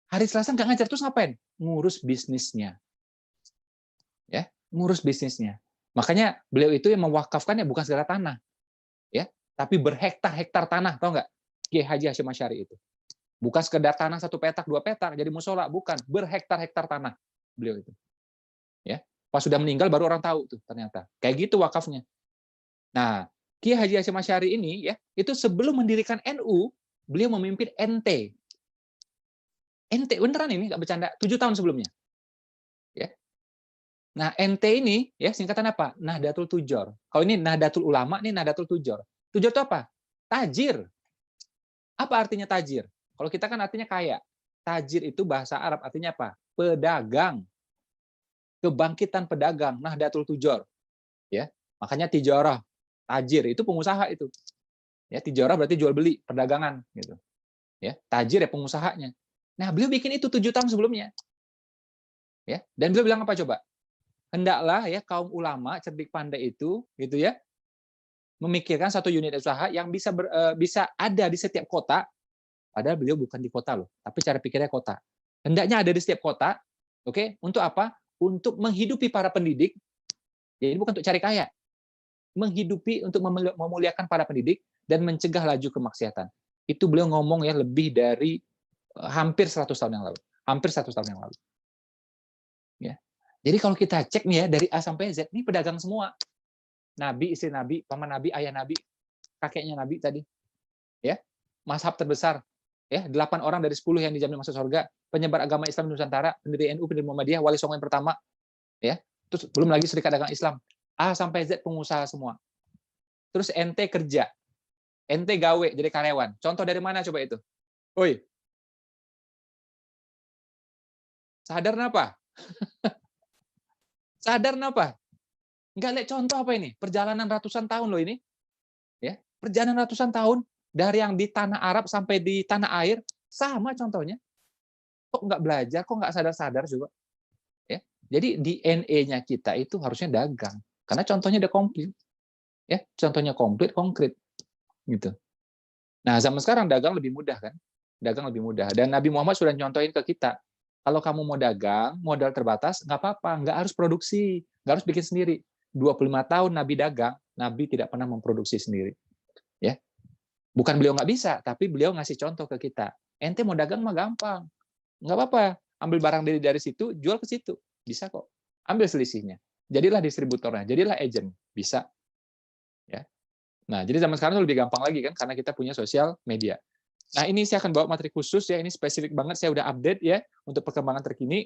Hari Selasa nggak ngajar, terus ngapain? Ngurus bisnisnya. Ya, ngurus bisnisnya. Makanya beliau itu yang mewakafkannya bukan segala tanah. Ya, tapi berhektar-hektar tanah, tahu nggak? Kiai Haji Hashim Asy'ari itu. Bukan sekedar tanah 1 petak, 2 petak, jadi musola, bukan. Berhektar-hektar tanah beliau itu. Ya, pas sudah meninggal baru orang tahu tuh ternyata. Kayak gitu wakafnya. Nah, Kiai Haji Hashim Asy'ari ini ya, itu sebelum mendirikan NU, beliau memimpin NT. NT beneran ini nggak bercanda, 7 tahun sebelumnya. Ya. Nah, NT ini ya singkatan apa? Nahdlatul Tujor. Kalau ini Nahdlatul Ulama, ini Nahdlatul Tujor. Tujor itu apa? Tajir. Apa artinya tajir? Kalau kita kan artinya kaya. Tajir itu bahasa Arab artinya apa? Pedagang. Kebangkitan pedagang, Nahdlatul Tujor. Ya. Makanya tijarah, tajir itu pengusaha itu. Ya, tijarah berarti jual beli, perdagangan gitu. Ya, tajir ya pengusahanya. Nah, beliau bikin itu 7 tahun sebelumnya. Ya, dan beliau bilang apa coba? Hendaklah ya kaum ulama cerdik pandai itu gitu ya, memikirkan satu unit usaha yang bisa ada di setiap kota. Padahal beliau bukan di kota loh, tapi cara pikirnya kota. Hendaknya ada di setiap kota, oke? Untuk apa? Untuk menghidupi para pendidik. Jadi bukan untuk cari kaya. Menghidupi untuk memuliakan para pendidik dan mencegah laju kemaksiatan. Itu beliau ngomong ya lebih dari hampir 100 tahun yang lalu. Hampir 100 tahun yang lalu. Ya. Jadi kalau kita cek nih ya dari A sampai Z, ini pedagang semua. Nabi, istri Nabi, paman Nabi, ayah Nabi, kakeknya Nabi tadi. Ya. Mazhab terbesar. Ya, 8 orang dari 10 yang dijamin masuk surga, penyebar agama Islam di Nusantara, pendiri NU, pendiri Muhammadiyah, Wali Songo yang pertama. Ya. Terus belum lagi Serikat Dagang Islam. A sampai Z pengusaha semua. Terus ente kerja. Ente gawe jadi karyawan. Contoh dari mana coba itu? Oi. Sadar napa? Sadar napa? Enggak lihat contoh apa ini? Perjalanan ratusan tahun loh ini. Ya, perjalanan ratusan tahun dari yang di tanah Arab sampai di tanah air sama contohnya. Kok nggak belajar? Kok nggak sadar-sadar juga? Ya. Jadi DNA-nya kita itu harusnya dagang. Karena contohnya udah komplit. Ya, contohnya komplit, konkret. Gitu. Nah, zaman sekarang dagang lebih mudah kan? Dagang lebih mudah. Dan Nabi Muhammad sudah nyontohin ke kita. Kalau kamu mau dagang, modal terbatas, nggak apa-apa. Nggak harus produksi. Nggak harus bikin sendiri. 25 tahun Nabi dagang, Nabi tidak pernah memproduksi sendiri. Ya. Bukan beliau nggak bisa, tapi beliau ngasih contoh ke kita. Ente mau dagang mah gampang. Nggak apa-apa. Ambil barang dari situ, jual ke situ. Bisa kok. Ambil selisihnya. Jadilah distributornya, jadilah agent. Bisa. Ya. Nah, jadi zaman sekarang lebih gampang lagi kan, karena kita punya sosial media. Nah, ini saya akan bawa materi khusus ya, ini spesifik banget, saya udah update ya, untuk perkembangan terkini.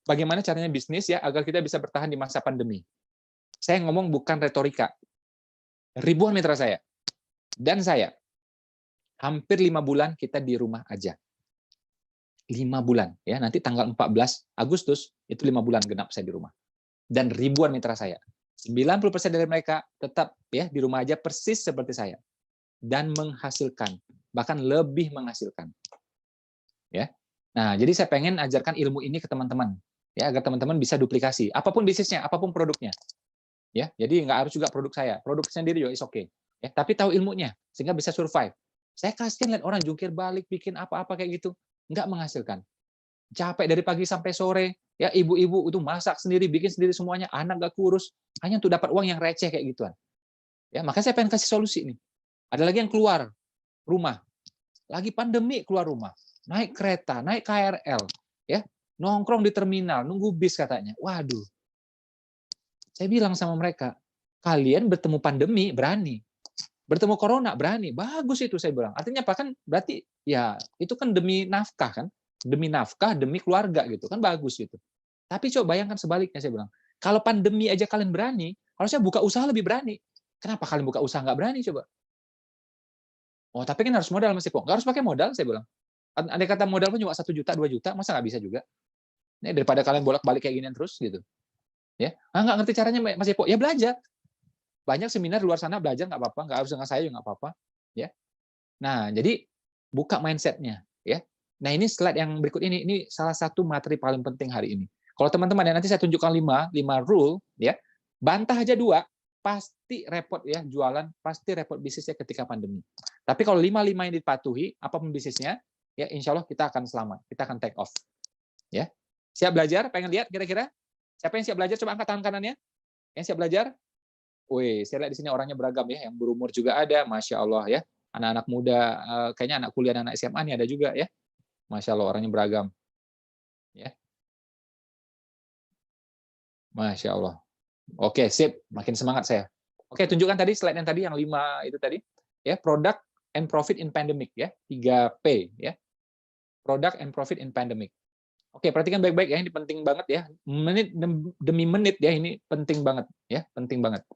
Bagaimana caranya bisnis ya, agar kita bisa bertahan di masa pandemi. Saya ngomong bukan retorika. Ribuan mitra saya, dan saya, Hampir 5 bulan kita di rumah aja. 5 bulan ya. Nanti tanggal 14 Agustus itu 5 bulan genap saya di rumah. Dan ribuan mitra saya. 90% dari mereka tetap ya di rumah aja persis seperti saya. Dan menghasilkan, bahkan lebih menghasilkan. Ya. Nah, jadi saya pengen ajarkan ilmu ini ke teman-teman ya, agar teman-teman bisa duplikasi apapun bisnisnya, apapun produknya. Ya, jadi nggak harus juga produk saya. Produk sendiri juga is okay. Ya, tapi tahu ilmunya sehingga bisa survive. Saya kasihan lihat orang jungkir balik, bikin apa-apa kayak gitu, nggak menghasilkan. Capek dari pagi sampai sore, ya ibu-ibu itu masak sendiri, bikin sendiri semuanya, anak nggak kurus, hanya untuk dapat uang yang receh kayak gituan. Ya, makanya saya pengen kasih solusi nih. Ada lagi yang keluar rumah, lagi pandemi keluar rumah, naik kereta, naik KRL, ya nongkrong di terminal, nunggu bis katanya. Waduh, saya bilang sama mereka, kalian bertemu pandemi berani. Bertemu corona berani, bagus itu saya bilang. Artinya apa kan? Berarti ya itu kan demi nafkah kan, demi nafkah, demi keluarga gitu kan bagus gitu. Tapi coba bayangkan sebaliknya saya bilang, kalau pandemi aja kalian berani, harusnya buka usaha lebih berani. Kenapa kalian buka usaha nggak berani coba? Oh tapi kan harus modal Mas Iko. Nggak harus pakai modal saya bilang. Andai kata modal pun cuma 1 juta, 2 juta, masa nggak bisa juga? Nih daripada kalian bolak-balik kayak ginian terus gitu. Ya, nggak ngerti caranya Mas Iko, ya belajar. Banyak seminar di luar sana, belajar nggak apa-apa, nggak harus dengan saya juga nggak apa-apa, ya. Nah, jadi buka mindset-nya, ya. Nah, ini slide yang berikut ini salah satu materi paling penting hari ini. Kalau teman-teman ya nanti saya tunjukkan 5 rule, ya. Bantah aja 2, pasti repot ya jualan, pasti repot bisnisnya ketika pandemi. Tapi kalau 5 yang dipatuhi, apapun bisnisnya, ya insya Allah kita akan selamat, kita akan take off, ya. Siap belajar? Pengen lihat kira-kira? Siapa yang siap belajar? Coba angkat tangan kanannya. Yang siap belajar? Wih, saya lihat di sini orangnya beragam ya, yang berumur juga ada, Masya Allah ya. Anak-anak muda, kayaknya anak kuliah, anak SMA nih ada juga ya. Masya Allah, orangnya beragam. Ya. Masya Allah. Oke, sip. Makin semangat saya. Oke, tunjukkan tadi slide yang tadi, yang 5 itu tadi. Ya, product and profit in pandemic ya. 3P ya. Product and profit in pandemic. Oke, perhatikan baik-baik ya, ini penting banget ya. Menit demi menit ya, ini penting banget ya, penting banget.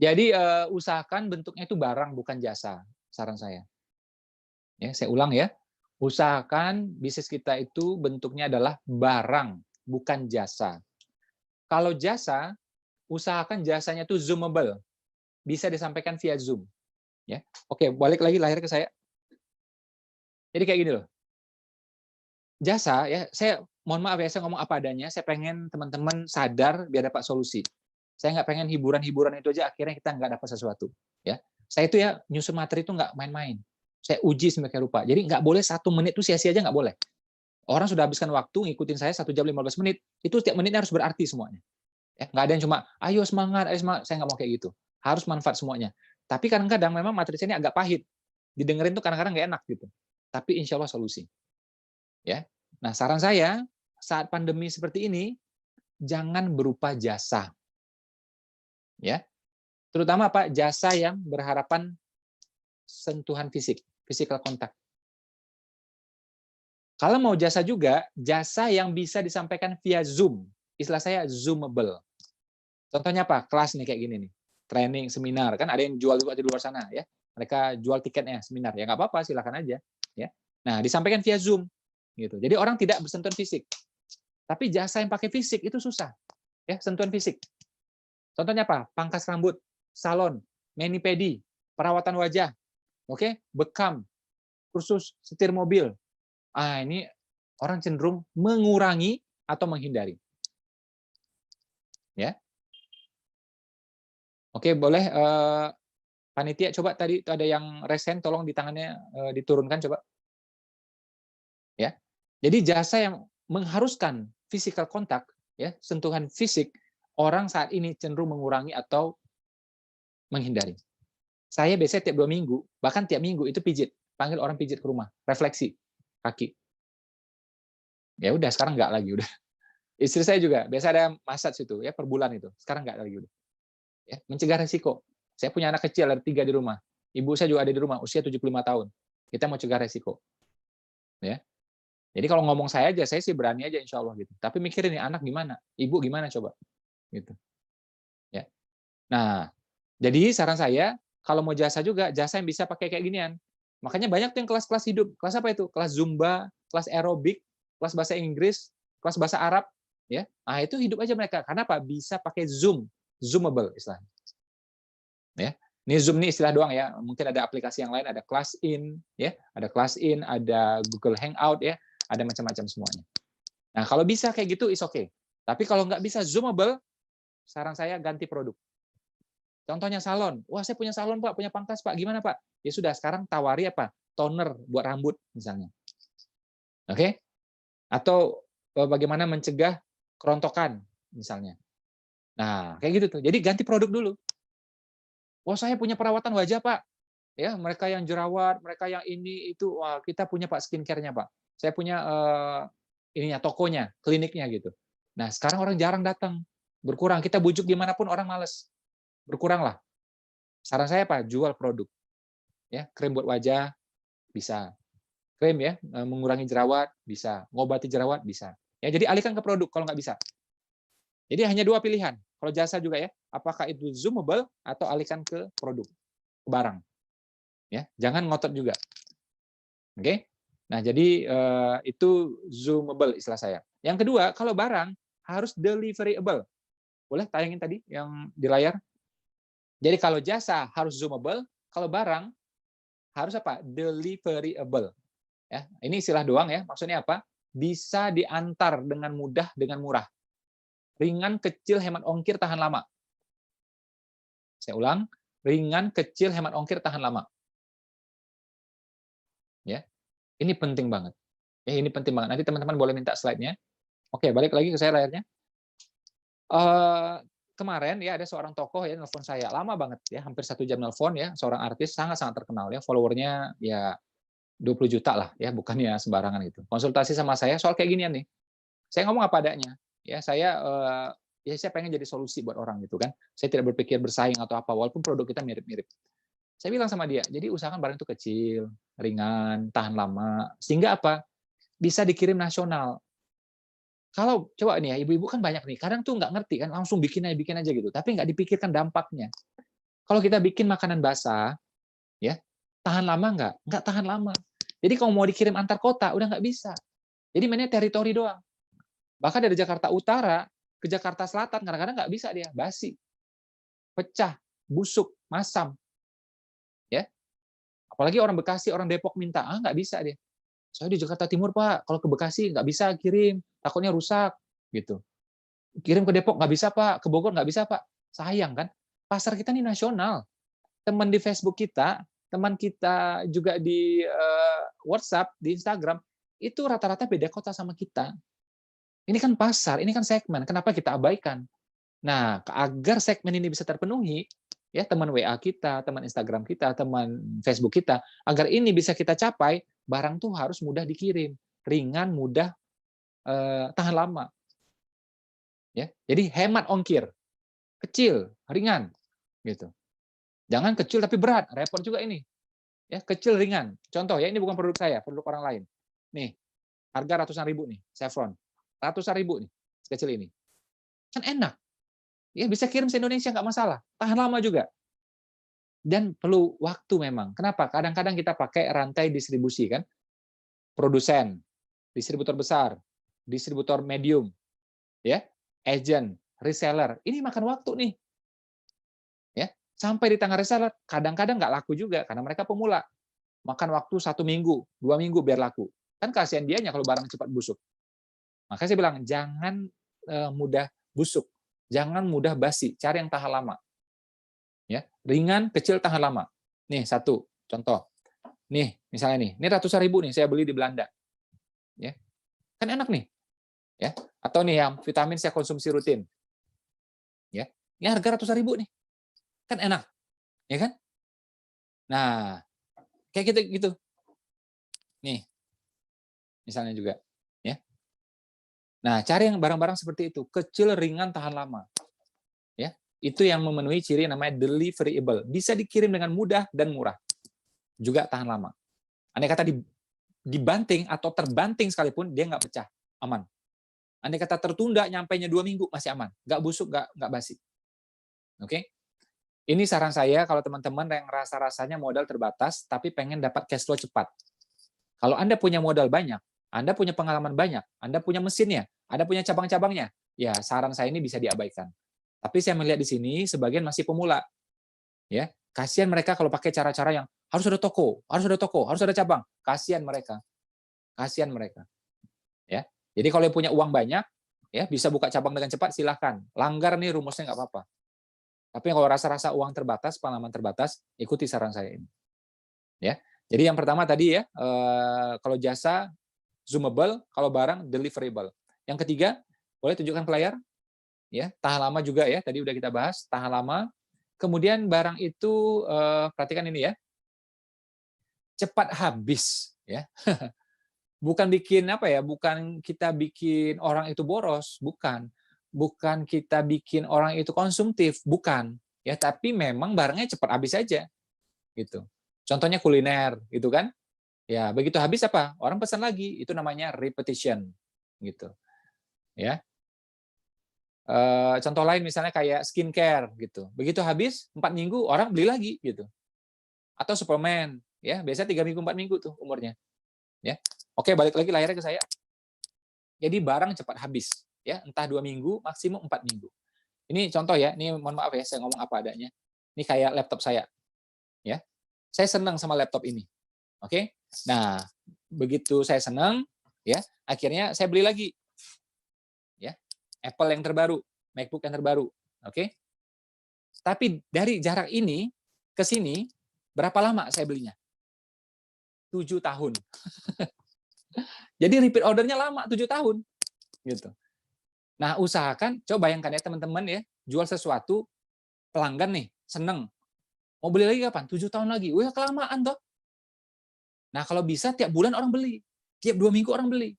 Jadi usahakan bentuknya itu barang bukan jasa, saran saya. Ya, saya ulang ya. Usahakan bisnis kita itu bentuknya adalah barang, bukan jasa. Kalau jasa, usahakan jasanya itu zoomable. Bisa disampaikan via Zoom. Ya. Oke, balik lagi lahir ke saya. Jadi kayak gini loh. Jasa ya, saya mohon maaf ya, saya ngomong apa adanya, saya pengen teman-teman sadar biar dapat solusi. Saya nggak pengen hiburan-hiburan itu aja akhirnya kita nggak dapat sesuatu. Ya, saya itu ya nyusun materi itu nggak main-main. Saya uji sedemikian rupa. Jadi nggak boleh 1 menit itu sia-sia aja nggak boleh. Orang sudah habiskan waktu ngikutin saya 1 jam 15 menit, itu setiap menitnya harus berarti semuanya. Ya, nggak ada yang cuma ayo semangat, saya nggak mau kayak gitu. Harus manfaat semuanya. Tapi kadang-kadang memang materi saya ini agak pahit. Didengerin tuh kadang-kadang nggak enak gitu. Tapi insya Allah solusi. Ya. Nah, saran saya saat pandemi seperti ini jangan berupa jasa. Ya. Terutama apa? Jasa yang berharapan sentuhan fisik, physical contact. Kalau mau jasa juga, jasa yang bisa disampaikan via Zoom. Istilah saya zoomable. Contohnya apa? Kelas nih kayak gini nih. Training, seminar, kan ada yang jual juga di luar sana ya. Mereka jual tiketnya seminar. Ya nggak apa-apa, silakan aja, ya. Nah, disampaikan via Zoom gitu. Jadi orang tidak bersentuhan fisik. Tapi jasa yang pakai fisik itu susah. Ya, sentuhan fisik. Contohnya apa? Pangkas rambut, salon, mani-pedi, perawatan wajah. Oke, bekam, kursus setir mobil. Ini orang cenderung mengurangi atau menghindari. Ya. Oke, boleh panitia coba tadi ada yang resen, tolong di tangannya diturunkan coba. Ya. Jadi jasa yang mengharuskan physical contact, ya, sentuhan fisik, orang saat ini cenderung mengurangi atau menghindari. Saya biasanya tiap 2 minggu, bahkan tiap minggu itu pijit, panggil orang pijit ke rumah, refleksi kaki. Ya udah, sekarang nggak lagi udah. Istri saya juga biasa ada massage itu ya per bulan itu. Sekarang nggak lagi udah. Ya, mencegah resiko. Saya punya anak kecil ada 3 di rumah. Ibu saya juga ada di rumah, usia 75 tahun. Kita mau cegah resiko. Ya. Jadi kalau ngomong saya aja, saya sih berani aja insya Allah gitu. Tapi mikirin nih anak gimana, ibu gimana coba, gitu. Ya. Nah, jadi saran saya kalau mau jasa juga, jasa yang bisa pakai kayak ginian. Makanya banyak tuh yang kelas-kelas hidup. Kelas apa itu? Kelas Zumba, kelas aerobik, kelas bahasa Inggris, kelas bahasa Arab, ya. Nah, itu hidup aja mereka. Karena apa? Bisa pakai Zoom, Zoomable istilahnya. Ya. Ini Zoom ini istilah doang ya. Mungkin ada aplikasi yang lain, ada ClassIn, ya, ada ClassIn, ada Google Hangout ya, ada macam-macam semuanya. Nah, kalau bisa kayak gitu is okay. Tapi kalau nggak bisa Zoomable, saran saya ganti produk. Contohnya salon. Wah, saya punya salon, Pak, punya pangkas, Pak. Gimana, Pak? Ya sudah, sekarang tawari apa? Toner buat rambut misalnya. Oke? Atau bagaimana mencegah kerontokan misalnya. Nah, kayak gitu tuh. Jadi ganti produk dulu. Oh, saya punya perawatan wajah, Pak. Ya, mereka yang jerawat, mereka yang ini itu, wah, kita punya Pak skincare-nya, Pak. Saya punya ininya, tokonya, kliniknya gitu. Nah, sekarang orang jarang datang. Berkurang. Kita bujuk gimana pun orang males. Berkuranglah. Saran saya apa? Jual produk. Ya, krim buat wajah bisa. Krim ya, mengurangi jerawat bisa. Ngobati jerawat bisa. Ya, jadi alihkan ke produk kalau nggak bisa. Jadi hanya dua pilihan. Kalau jasa juga ya, apakah itu Zoomable atau alihkan ke produk, ke barang. Ya, jangan ngotot juga. Oke? Nah, jadi itu Zoomable istilah saya. Yang kedua, kalau barang harus deliverable. Boleh tayangin tadi yang di layar? Jadi kalau jasa harus Zoomable, kalau barang harus apa? Deliverable. Ya, ini istilah doang ya. Maksudnya apa? Bisa diantar dengan mudah, dengan murah. Ringan, kecil, hemat ongkir, tahan lama. Saya ulang, ringan, kecil, hemat ongkir, tahan lama. Ya, ini penting banget. Ini penting banget. Nanti teman-teman boleh minta slide-nya. Oke, balik lagi ke saya layarnya. Kemarin ya ada seorang tokoh ya nelfon saya, lama banget ya, hampir 1 jam nelfon ya, seorang artis sangat-sangat terkenal ya, followernya ya 20 juta lah ya, bukannya sembarangan gitu. Konsultasi sama saya soal kayak ginian nih. Saya ngomong apa adanya. Ya saya pengen jadi solusi buat orang gitu kan. Saya tidak berpikir bersaing atau apa, walaupun produk kita mirip-mirip. Saya bilang sama dia, jadi usahakan barang itu kecil, ringan, tahan lama, sehingga apa? Bisa dikirim nasional. Kalau coba nih ya, ibu-ibu kan banyak nih, kadang tuh nggak ngerti kan, langsung bikin aja gitu, tapi nggak dipikirkan dampaknya. Kalau kita bikin makanan basah, ya tahan lama nggak? Nggak tahan lama. Jadi kalau mau dikirim antar kota, udah nggak bisa. Jadi mainnya teritori doang. Bahkan dari Jakarta Utara ke Jakarta Selatan kadang-kadang nggak bisa dia, basi, pecah, busuk, masam, ya. Apalagi orang Bekasi, orang Depok minta, nggak bisa dia. Saya di Jakarta Timur Pak, kalau ke Bekasi nggak bisa kirim, takutnya rusak, gitu. Kirim ke Depok nggak bisa Pak, ke Bogor nggak bisa Pak. Sayang kan? Pasar kita ini nasional. Teman di Facebook kita, teman kita juga di WhatsApp, di Instagram, itu rata-rata beda kota sama kita. Ini kan pasar, ini kan segmen. Kenapa kita abaikan? Nah, agar segmen ini bisa terpenuhi, ya teman WA kita, teman Instagram kita, teman Facebook kita, agar ini bisa kita capai, barang tuh harus mudah dikirim, ringan, mudah, tahan lama. Ya, jadi hemat ongkir, kecil, ringan, gitu. Jangan kecil tapi berat, repot juga ini. Ya, kecil ringan. Contoh ya, ini bukan produk saya, produk orang lain. Nih, harga ratusan ribu nih, Chevron. Ratusan ribu nih, sekecil ini. Kan enak. Ya bisa kirim se Indonesia nggak masalah. Tahan lama juga. Dan perlu waktu memang. Kenapa? Kadang-kadang kita pakai rantai distribusi kan. Produsen, distributor besar, distributor medium, ya, agent, reseller. Ini makan waktu nih. Ya, sampai di tangan reseller kadang-kadang nggak laku juga karena mereka pemula. Makan waktu 1 minggu, 2 minggu biar laku. Kan kasihan dianya kalau barang cepat busuk. Makanya saya bilang, jangan mudah busuk, jangan mudah basi, cari yang tahan lama. Ya, ringan, kecil, tahan lama. Nih, satu contoh. Nih, misalnya nih, ini ratusan ribu nih, saya beli di Belanda. Ya, kan enak nih. Ya, atau nih yang vitamin saya konsumsi rutin. Ya, ini harga ratusan ribu nih. Kan enak. Ya kan? Nah, kayak gitu. Nih, misalnya juga. Nah, cari yang barang-barang seperti itu, kecil, ringan, tahan lama. Ya, itu yang memenuhi ciri namanya deliverable. Bisa dikirim dengan mudah dan murah. Juga tahan lama. Andai kata dibanting atau terbanting sekalipun, dia nggak pecah, aman. Andai kata tertunda, nyampainya 2 minggu, masih aman. Nggak busuk, nggak basi. Oke? Ini saran saya kalau teman-teman yang rasa-rasanya modal terbatas, tapi pengen dapat cash flow cepat. Kalau Anda punya modal banyak, Anda punya pengalaman banyak, Anda punya mesinnya, Anda punya cabang-cabangnya, ya saran saya ini bisa diabaikan. Tapi saya melihat di sini sebagian masih pemula. Ya, kasihan mereka kalau pakai cara-cara yang harus ada toko, harus ada cabang. Kasihan mereka. Kasihan mereka. Ya. Jadi kalau yang punya uang banyak, ya bisa buka cabang dengan cepat, silahkan. Langgar nih rumusnya nggak apa-apa. Tapi kalau rasa-rasa uang terbatas, pengalaman terbatas, ikuti saran saya ini. Ya. Jadi yang pertama tadi ya, kalau jasa zoomable, kalau barang deliverable. Yang ketiga, boleh tunjukkan ke layar? Ya, tahan lama juga ya, tadi udah kita bahas, tahan lama. Kemudian barang itu perhatikan ini ya. Cepat habis ya. Bukan bikin apa ya, bukan kita bikin orang itu boros, bukan. Bukan kita bikin orang itu konsumtif, bukan. Ya, tapi memang barangnya cepat habis aja. Gitu. Contohnya kuliner, gitu kan? Ya, begitu habis apa? Orang pesan lagi, itu namanya repetition, gitu. Ya. Contoh lain misalnya kayak skincare, gitu. Begitu habis 4 minggu orang beli lagi, gitu. Atau suplemen, ya, biasa 3 minggu 4 minggu tuh umurnya. Ya. Oke, balik lagi layarnya ke saya. Jadi barang cepat habis, ya, entah 2 minggu, maksimum 4 minggu. Ini contoh ya, ini mohon maaf ya, saya ngomong apa adanya. Ini kayak laptop saya. Ya. Saya senang sama laptop ini. Oke? Nah, begitu saya senang, ya, akhirnya saya beli lagi. Ya. Apple yang terbaru, MacBook yang terbaru. Oke? Tapi dari jarak ini ke sini berapa lama saya belinya? 7 tahun. Jadi repeat ordernya lama, 7 tahun. Gitu. Nah, usahakan, coba bayangkan ya teman-teman ya, jual sesuatu, pelanggan nih, seneng. Mau beli lagi kapan? 7 tahun lagi. Wah, kelamaan toh. Nah, kalau bisa tiap bulan orang beli. Tiap 2 minggu orang beli.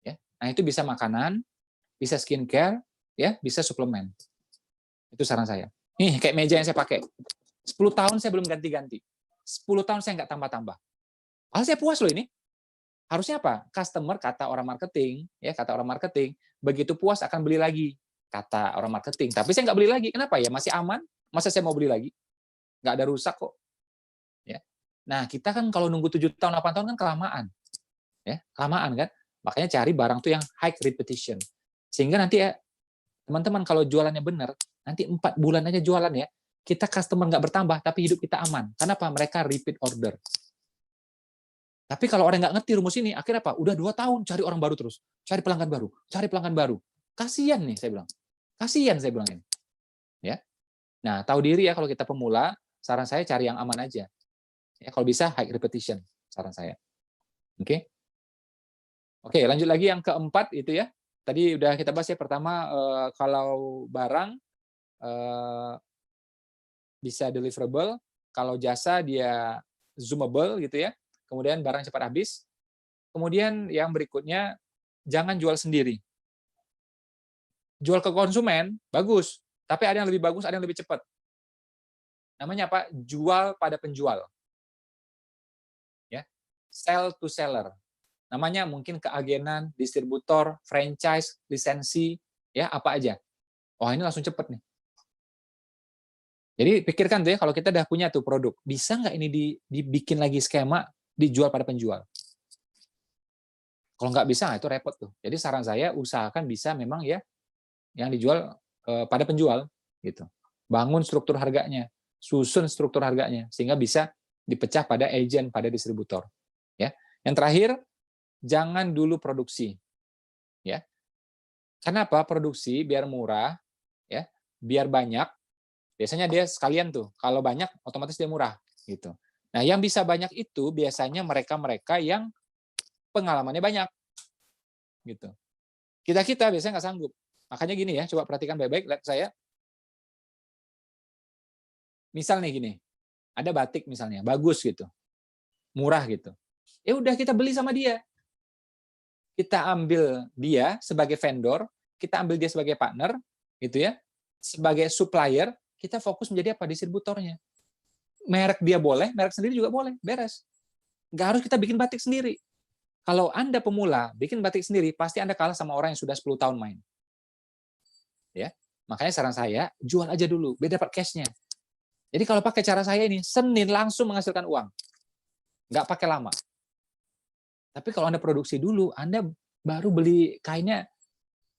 Ya. Nah, itu bisa makanan, bisa skincare, ya, bisa suplemen. Itu saran saya. Nih, kayak meja yang saya pakai. 10 tahun saya belum ganti-ganti. 10 tahun saya nggak tambah-tambah. Saya puas loh ini. Harusnya apa? Customer, kata orang marketing, ya, kata orang marketing, begitu puas akan beli lagi, kata orang marketing. Tapi saya nggak beli lagi. Kenapa ya? Masih aman. Masa saya mau beli lagi? Nggak ada rusak kok. Ya. Nah, kita kan kalau nunggu 7 tahun, 8 tahun kan kelamaan. Ya, kelamaan kan? Makanya cari barang tuh yang high repetition. Sehingga nanti ya, teman-teman kalau jualannya benar, nanti 4 bulan aja jualan ya, kita customer nggak bertambah, tapi hidup kita aman. Kenapa? Mereka repeat order. Tapi kalau orang nggak ngerti rumus ini, akhirnya apa? Udah 2 tahun cari orang baru terus. Cari pelanggan baru. Cari pelanggan baru. Kasian nih, saya bilang. Kasian, saya bilang ini. Ya. Nah, tahu diri ya kalau kita pemula, saran saya cari yang aman aja. Ya, kalau bisa high repetition, saran saya. Oke. Oke, lanjut lagi yang keempat itu ya. Tadi udah kita bahas ya, pertama kalau barang bisa deliverable, kalau jasa dia zoomable gitu ya. Kemudian barang cepat habis. Kemudian yang berikutnya, jangan jual sendiri. Jual ke konsumen, bagus. Tapi ada yang lebih bagus, ada yang lebih cepat. Namanya apa? Jual pada penjual. Ya, sell to seller. Namanya mungkin keagenan, distributor, franchise, lisensi, ya apa aja. Oh, ini langsung cepat nih. Jadi pikirkan tuh ya, kalau kita udah punya tuh produk, bisa nggak ini dibikin lagi skema, dijual pada penjual? Kalau nggak bisa, itu repot tuh. Jadi saran saya, usahakan bisa memang ya, yang dijual pada penjual. Gitu. Bangun struktur harganya, susun struktur harganya, sehingga bisa dipecah pada agent, pada distributor. Ya. Yang terakhir, jangan dulu produksi. Ya. Kenapa produksi? Biar murah, ya, biar banyak. Biasanya dia sekalian tuh. Kalau banyak, otomatis dia murah. Gitu. Nah, yang bisa banyak itu biasanya mereka-mereka yang pengalamannya banyak. Gitu. Kita biasanya nggak sanggup. Makanya gini ya, coba perhatikan baik-baik, lihat saya. Misal nih gini, ada batik misalnya, bagus gitu. Murah gitu. Ya udah kita beli sama dia. Kita ambil dia sebagai vendor, kita ambil dia sebagai partner, gitu ya. Sebagai supplier, kita fokus menjadi apa? Distributornya. Merek dia boleh, merek sendiri juga boleh, beres. Nggak harus kita bikin batik sendiri. Kalau Anda pemula, bikin batik sendiri, pasti Anda kalah sama orang yang sudah 10 tahun main. Ya, makanya saran saya, jual aja dulu, biar dapat cash-nya. Jadi kalau pakai cara saya ini, Senin langsung menghasilkan uang. Nggak pakai lama. Tapi kalau Anda produksi dulu, Anda baru beli kainnya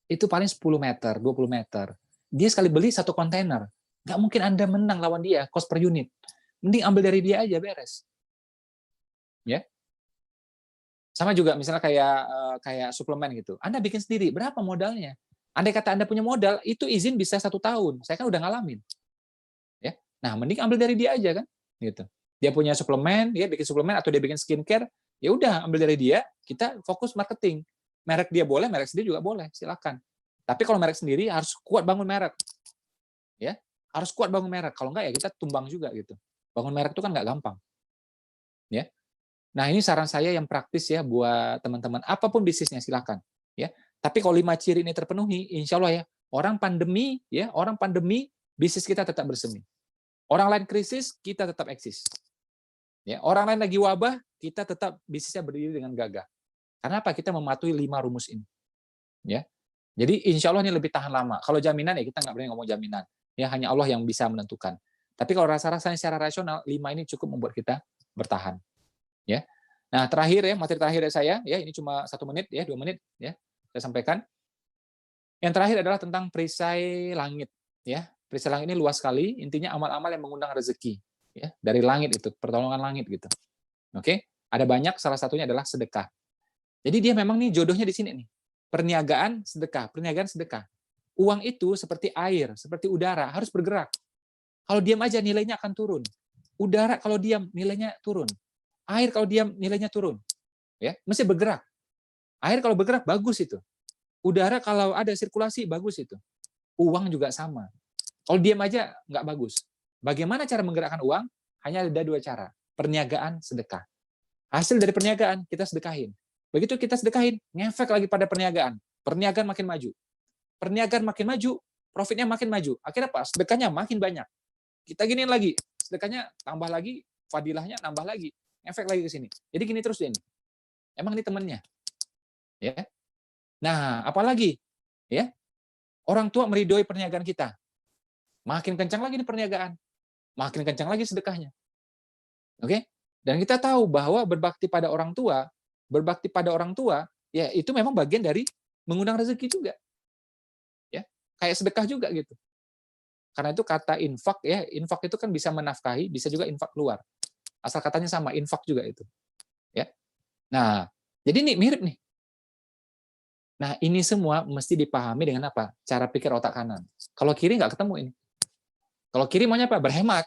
itu paling 10 meter, 20 meter. Dia sekali beli 1 kontainer. Nggak mungkin Anda menang lawan dia, cost per unit. Mending ambil dari dia aja, beres. Ya. Sama juga misalnya kayak suplemen gitu. Anda bikin sendiri, berapa modalnya? Andai kata Anda punya modal, itu izin bisa 1 tahun. Saya kan udah ngalamin. Ya. Nah, mending ambil dari dia aja kan, gitu. Dia punya suplemen, dia bikin suplemen atau dia bikin skincare, ya udah ambil dari dia, kita fokus marketing. Merek dia boleh, merek sendiri juga boleh, silakan. Tapi kalau merek sendiri harus kuat bangun merek. Ya, harus kuat bangun merek. Kalau enggak ya kita tumbang juga gitu. Bangun merek itu kan nggak gampang. Ya. Nah, ini saran saya yang praktis ya buat teman-teman. Apapun bisnisnya silakan, ya. Tapi kalau 5 ciri ini terpenuhi, insya Allah ya, orang pandemi, bisnis kita tetap bersemi. Orang lain krisis, kita tetap eksis. Ya, orang lain lagi wabah, kita tetap bisnisnya berdiri dengan gagah. Karena apa? Kita mematuhi 5 rumus ini. Ya. Jadi insya Allah ini lebih tahan lama. Kalau jaminan ya kita nggak berani ngomong jaminan. Ya hanya Allah yang bisa menentukan. Tapi kalau rasa-rasanya secara rasional, 5 ini cukup membuat kita bertahan. Ya. Nah, terakhir ya, materi terakhir dari saya, ya ini cuma 1 menit ya, 2 menit ya, saya sampaikan. Yang terakhir adalah tentang perisai langit ya. Perisai langit ini luas sekali, intinya amal-amal yang mengundang rezeki ya, dari langit itu, pertolongan langit gitu. Oke? Ada banyak, salah satunya adalah sedekah. Jadi dia memang nih jodohnya di sini nih. Perniagaan, sedekah, perniagaan, sedekah. Uang itu seperti air, seperti udara, harus bergerak. Kalau diam aja nilainya akan turun. Udara kalau diam nilainya turun. Air kalau diam nilainya turun. Ya, mesti bergerak. Air kalau bergerak bagus itu. Udara kalau ada sirkulasi bagus itu. Uang juga sama. Kalau diam aja nggak bagus. Bagaimana cara menggerakkan uang? Hanya ada 2 cara. Perniagaan, sedekah. Hasil dari perniagaan kita sedekahin. Begitu kita sedekahin, ngefek lagi pada perniagaan. Perniagaan makin maju. Perniagaan makin maju, profitnya makin maju. Akhirnya apa? Sedekahnya makin banyak. Kita giniin lagi, sedekahnya tambah lagi, fadilahnya nambah lagi. Efek lagi ke sini. Jadi gini terus ini. Emang ini temannya. Ya. Nah, apalagi ya? Orang tua meridhoi perniagaan kita. Makin kencang lagi nih perniagaan. Makin kencang lagi sedekahnya. Oke? Dan kita tahu bahwa berbakti pada orang tua, ya itu memang bagian dari mengundang rezeki juga. Ya, kayak sedekah juga gitu. Karena itu kata infak ya, infak itu kan bisa menafkahi, bisa juga infak keluar. Asal katanya sama, infak juga itu. Ya. Nah, jadi ini mirip nih. Nah, ini semua mesti dipahami dengan apa? Cara pikir otak kanan. Kalau kiri nggak ketemu ini. Kalau kiri maunya apa? Berhemat,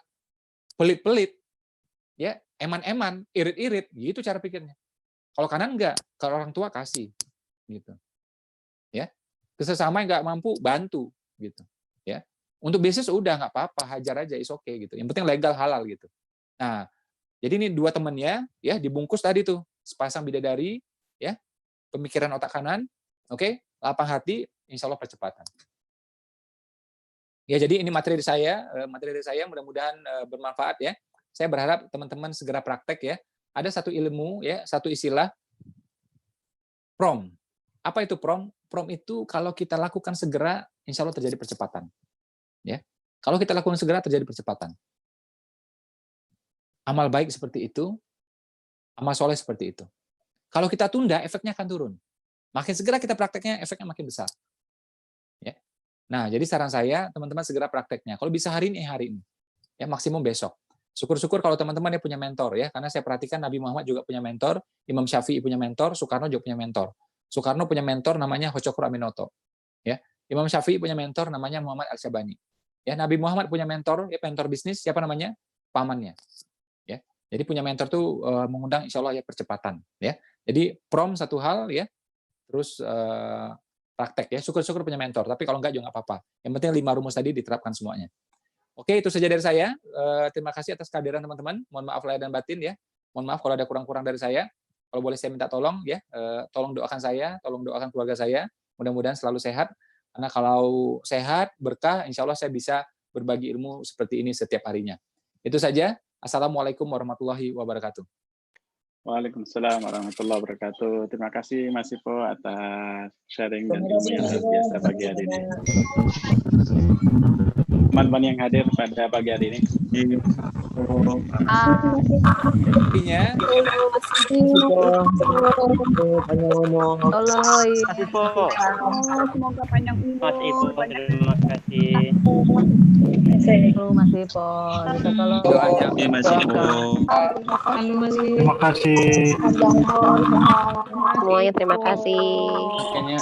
pelit-pelit, ya, eman-eman, irit-irit, gitu cara pikirnya. Kalau kanan enggak, kalau orang tua kasih, gitu. Ya, kesesama yang nggak mampu bantu, gitu. Ya, untuk bisnis udah nggak apa-apa, hajar aja, is okay gitu. Yang penting legal halal gitu. Nah, jadi ini 2 temannya, ya, dibungkus tadi tuh, sepasang bidadari, ya, pemikiran otak kanan, oke, lapang hati, insya Allah percepatan. Ya, jadi ini materi dari saya mudah-mudahan bermanfaat ya. Saya berharap teman-teman segera praktek ya. Ada satu ilmu ya, satu istilah prom. Apa itu prom? Prom itu kalau kita lakukan segera, insya Allah terjadi percepatan. Ya, kalau kita lakukan segera terjadi percepatan. Amal baik seperti itu, amal soleh seperti itu. Kalau kita tunda, efeknya akan turun. Makin segera kita prakteknya, efeknya makin besar. Ya. Nah, jadi saran saya, teman-teman segera prakteknya. Kalau bisa hari ini, ya maksimum besok. Syukur-syukur kalau teman-teman yang punya mentor ya, karena saya perhatikan Nabi Muhammad juga punya mentor, Imam Syafi'i punya mentor, Soekarno juga punya mentor. Soekarno punya mentor namanya Hochokur Aminoto. Ya, Imam Syafi'i punya mentor namanya Muhammad Al-Syabani. Ya, Nabi Muhammad punya mentor, ya mentor bisnis, siapa namanya? Pamannya. Ya, jadi punya mentor tuh mengundang insya Allah ya percepatan. Ya, jadi prom satu hal ya, terus praktek ya, syukur-syukur punya mentor, tapi kalau enggak juga nggak apa-apa. Yang penting 5 rumus tadi diterapkan semuanya. Oke, itu saja dari saya. Terima kasih atas kehadiran teman-teman. Mohon maaf lahir dan batin ya. Mohon maaf kalau ada kurang-kurang dari saya. Kalau boleh saya minta tolong ya, tolong doakan saya, tolong doakan keluarga saya. Mudah-mudahan selalu sehat. Karena kalau sehat, berkah, insya Allah saya bisa berbagi ilmu seperti ini setiap harinya. Itu saja. Assalamualaikum warahmatullahi wabarakatuh. Waalaikumsalam warahmatullahi wabarakatuh. Terima kasih Mas Ipo atas sharing dan ilmu yang luar biasa pagi hari ini. teman-teman yang hadir pada pagi hari ini. Intinya Semoga panjang umur. Mas Ipo, terima kasih. Mas Ipo. doanya Mas Ipo. Terima kasih. Semuanya terima kasih. kayaknya